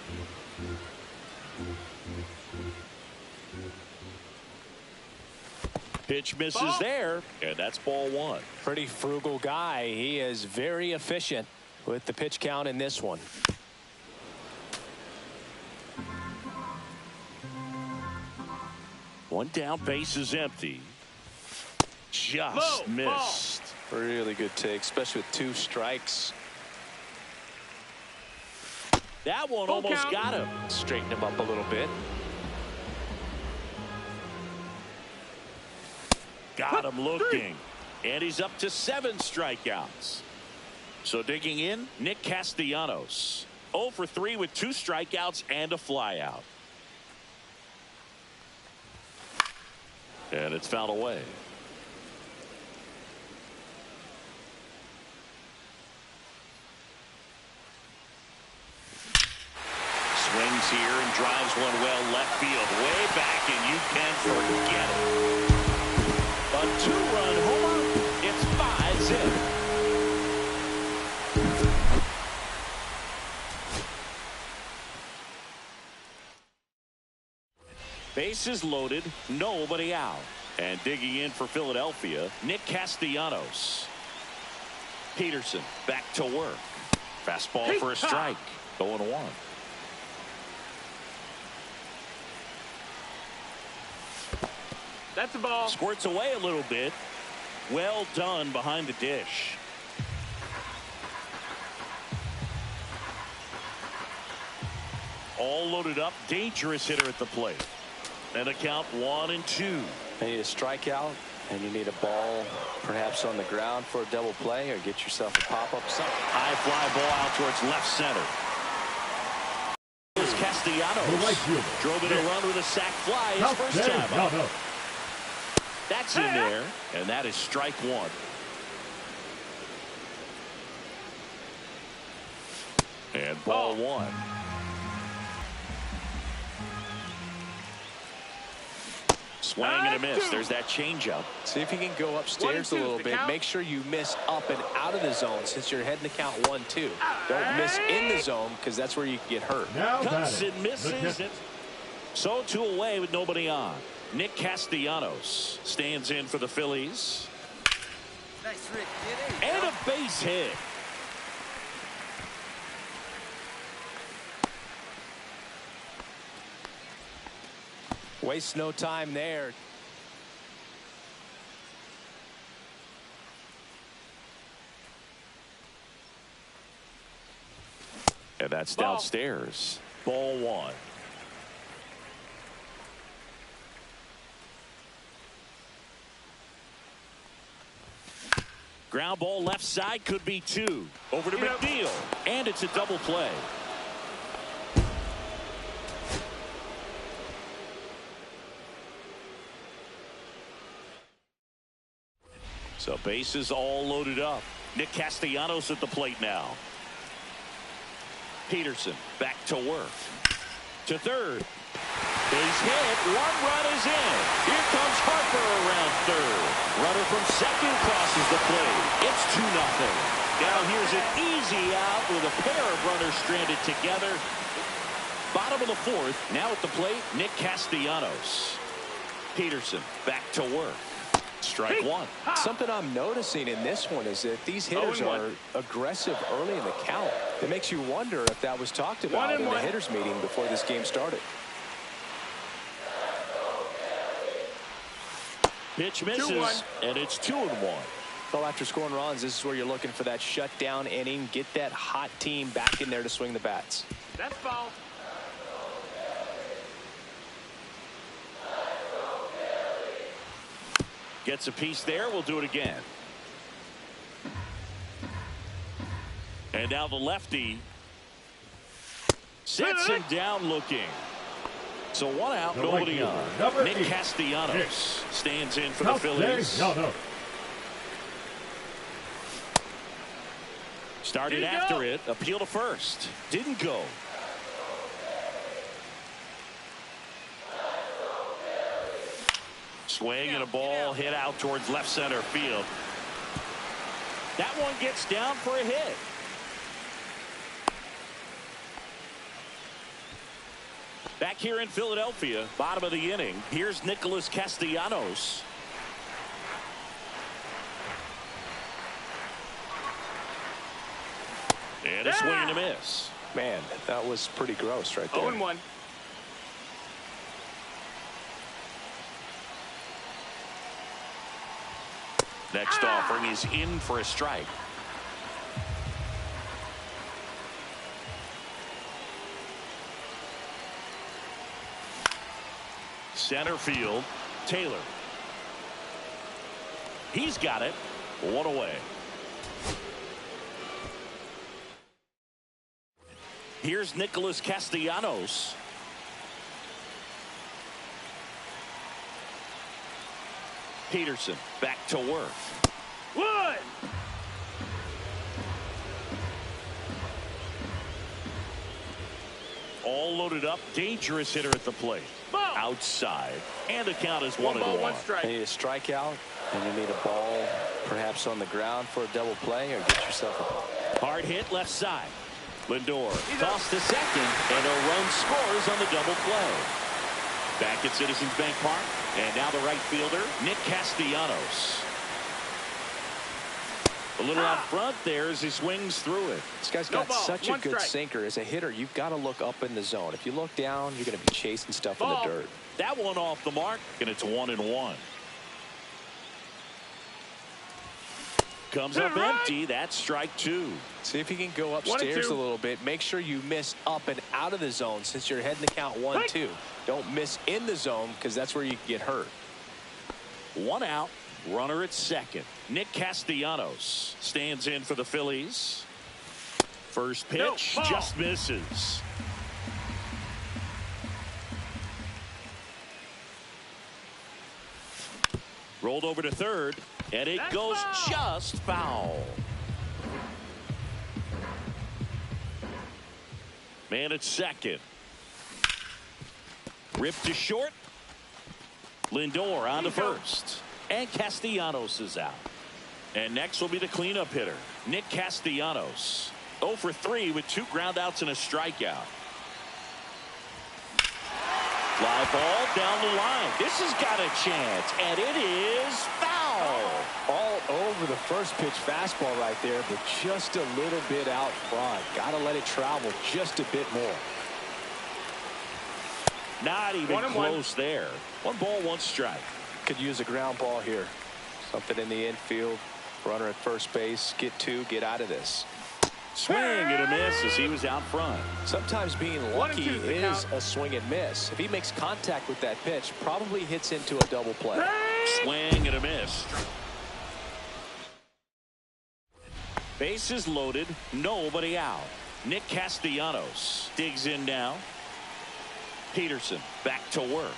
Pitch misses there, and that's ball 1. Pretty frugal guy. He is very efficient with the pitch count in this one. One down, base is empty. Just missed. Really good take, especially with 2 strikes. That one almost got him. Straighten him up a little bit. Got him looking. And he's up to 7 strikeouts. So digging in, Nick Castellanos. 0 for 3 with 2 strikeouts and a flyout. And it's fouled away. Swings here and drives one well left field. Way back, and you can forget it. A 2-run homer. It's 5-zip. Bases loaded, nobody out. And digging in for Philadelphia, Nick Castellanos. Peterson back to work. Fastball for a strike. 0-1. That's a ball. Squirts away a little bit. Well done behind the dish. All loaded up. Dangerous hitter at the plate. And a count 1-2. You need a strikeout, and you need a ball perhaps on the ground for a double play, or get yourself a pop-up something. High fly ball out towards left center. Castellanos drove in a run with a sac fly his first time up. That's in there, and that is strike one. And ball one. Swing and a miss. There's that changeup. See if you can go upstairs a little bit. Make sure you miss up and out of the zone since you're heading to count 1-2. Don't miss in the zone because that's where you can get hurt. Cuts and misses. So 2 away with nobody on. Nick Castellanos stands in for the Phillies. Nice, Rick. And a base hit. Waste no time there. And that's downstairs. Ball one. Ground ball left side, could be 2. Over to McNeil. And it's a double play. So bases all loaded up. Nick Castellanos at the plate now. Peterson back to work. To third. Base hit. 1 run is in. Here comes Harper around third. Runner from second crosses the plate. It's 2-0. Now here's an easy out with a pair of runners stranded together. Bottom of the 4th. Now at the plate, Nick Castellanos. Peterson back to work. Strike one. Something I'm noticing in this one is that these hitters are aggressive early in the count. It makes you wonder if that was talked about in the hitters meeting before this game started. Pitch misses, and it's 2-1. Well, after scoring runs, this is where you're looking for that shutdown inning. Get that hot team back in there to swing the bats. That's foul. Gets a piece there. We'll do it again. And now the lefty sets him down looking. So 1 out, nobody on. Nick Castellanos stands in for the Phillies. Started after it. Appeal to first. Didn't go. Swing and a ball hit out towards left center field. That one gets down for a hit. Back here in Philadelphia, bottom of the inning, here's Nicholas Castellanos. And a swing and a miss. Man, that was pretty gross right there. 0-1. Next offering is in for a strike. Center field, Taylor. He's got it. 1 away. Here's Nicholas Castellanos. Peterson back to work. 1. All loaded up. Dangerous hitter at the plate. Outside. And the count is 1-1. You need a strikeout, and you need a ball perhaps on the ground for a double play, or get yourself a hard hit left side. Lindor tossed to second, and a run scores on the double play. Back at Citizens Bank Park, and now the right fielder, Nick Castellanos. A little out front there as he swings through it. This guy's got such a good sinker. As a hitter, you've got to look up in the zone. If you look down, you're going to be chasing stuff in the dirt. That one off the mark, and it's 1-1. Comes up empty. That's strike 2. See if you can go upstairs a little bit. Make sure you miss up and out of the zone since you're heading to count 1-2. Don't miss in the zone because that's where you can get hurt. 1 out. Runner at second. Nick Castellanos stands in for the Phillies. First pitch just misses. Rolled over to third, and it goes just foul. Man at second. Ripped to short. Lindor on to first. And Castellanos is out. And next will be the cleanup hitter, Nick Castellanos. 0 for 3 with 2 groundouts and a strikeout. Fly ball down the line. This has got a chance, and it is foul. All over the first pitch fastball right there, but just a little bit out front. Got to let it travel just a bit more. Not even close there. 1 ball, 1 strike. Could use a ground ball here. Something in the infield. Runner at first base. Get 2. Get out of this. Swing and a miss as he was out front. Sometimes being lucky is a swing and miss. If he makes contact with that pitch, probably hits into a double play. Swing and a miss. Bases loaded, nobody out. Nick Castellanos digs in now. Peterson back to work.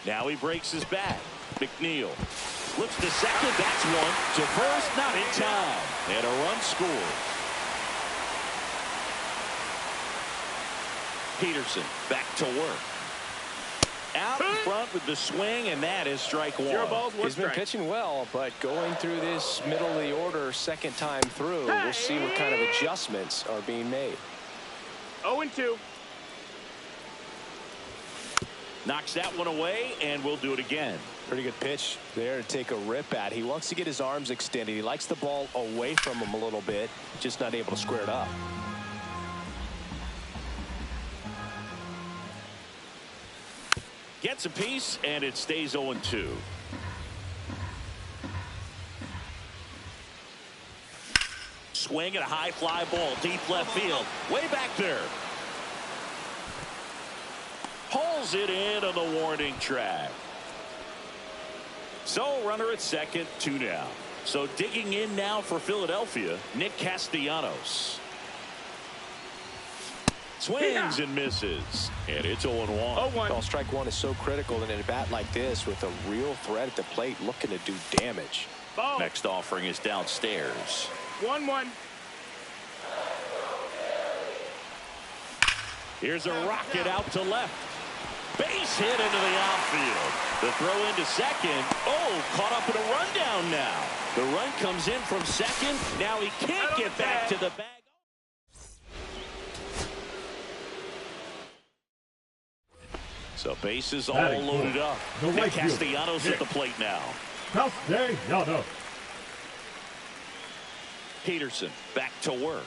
Now he breaks his bat. McNeil flips to second. That's 1. To first, not in time. And a run scored. Peterson back to work. Out in front with the swing, and that is strike 1. He's been pitching well, but going through this middle of the order second time through, we'll see what kind of adjustments are being made. 0-2. Knocks that one away, and we'll do it again. Pretty good pitch there to take a rip at. He wants to get his arms extended. He likes the ball away from him a little bit, just not able to square it up. Gets a piece, and it stays 0-2. Swing and a high fly ball, deep left field. Way back there. Pulls it in on the warning track. So runner at second, 2 down. So digging in now for Philadelphia, Nick Castellanos. Swings and misses, and it's 0-1. Well, strike 1 is so critical in a bat like this with a real threat at the plate looking to do damage. Next offering is downstairs. 1-1. Here's a rocket out to left. Base hit into the outfield. The throw into second. Oh, caught up in a rundown now. The run comes in from second. Now he can't get back to the bag. So bases all loaded up. Nick Castellanos at the plate now. Castellanos. Peterson back to work.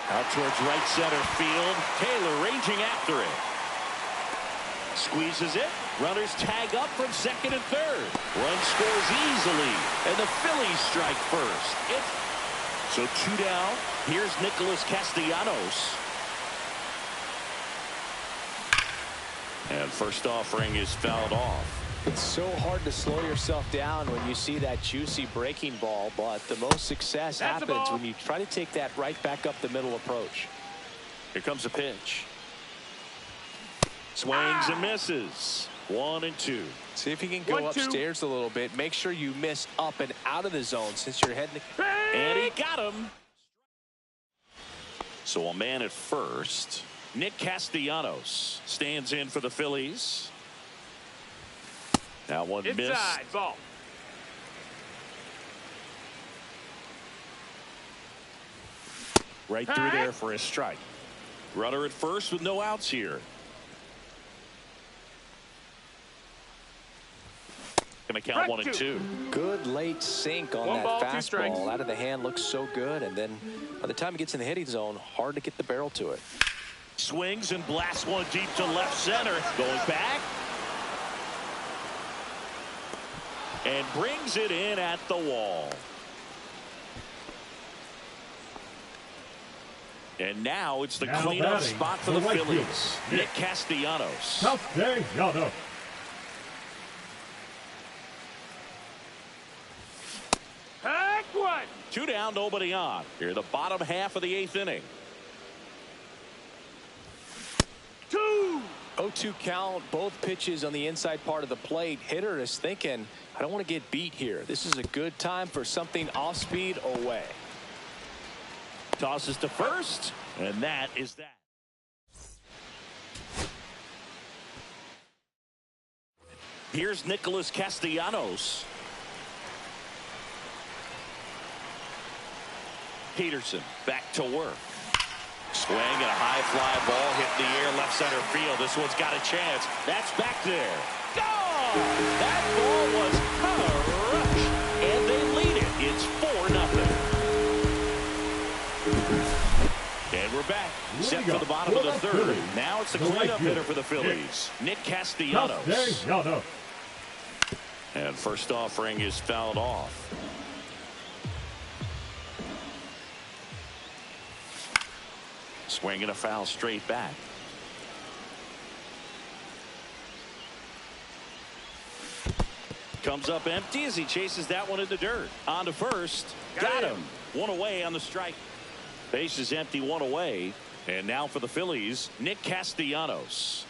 Out towards right center field. Taylor ranging after it. Squeezes it. Runners tag up from second and third. Run scores easily. And the Phillies strike first. So 2 down. Here's Nicholas Castellanos. And first offering is fouled off. It's so hard to slow yourself down when you see that juicy breaking ball, but the most success happens when you try to take that right back up the middle approach. Here comes a pitch. Swings and misses. 1-2. See if you can go upstairs a little bit. Make sure you miss up and out of the zone since you're heading. And he got him. So a man at first. Nick Castellanos stands in for the Phillies. Now one missed. Inside ball. Right through there for a strike. Runner at first with no outs here. Gonna count 1-2. Good late sink on that fastball. Out of the hand looks so good, and then by the time it gets in the hitting zone, hard to get the barrel to it. Swings and blasts one deep to left center. Going back. and brings it in at the wall. And now it's the cleanup spot for the Phillies. Nick Castellanos. Castellanos. Heck one. 2 down, nobody on. Here the bottom half of the 8th inning. 2. 0-2 count, both pitches on the inside part of the plate. Hitter is thinking, I don't want to get beat here. This is a good time for something off speed away. Tosses to first, and that is that. Here's Nicholas Castellanos. Peterson back to work. Swing and a high fly ball hit in the air left center field. This one's got a chance. That's back there. Gone! That ball was crushed, and they lead it. It's 4-0. And we're back. Set for the bottom of the 3rd. Now it's the cleanup hitter for the Phillies. Nick Castellanos. And first offering is fouled off. Swinging a foul straight back. Comes up empty as he chases that one in the dirt. On to first. Got him. 1 away on the strike. Base is empty, 1 away. And now for the Phillies, Nick Castellanos.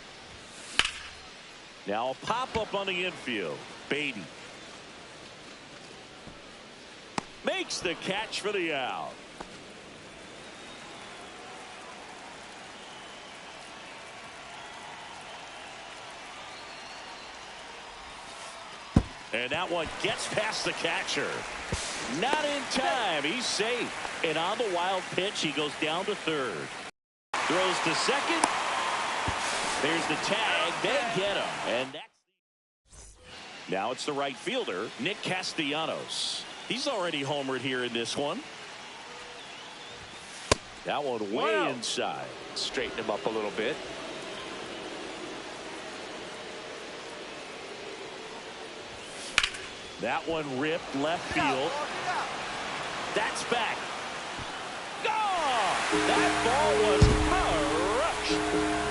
Now a pop up on the infield. Beatty makes the catch for the out. And that one gets past the catcher. Not in time. He's safe. And on the wild pitch, he goes down to 3rd. Throws to 2nd. There's the tag. They get him. And that's... Now it's the right fielder, Nick Castellanos. He's already homered here in this one. That one way inside. Straighten him up a little bit. That one ripped left field. That's back. Gone! That ball was crushed.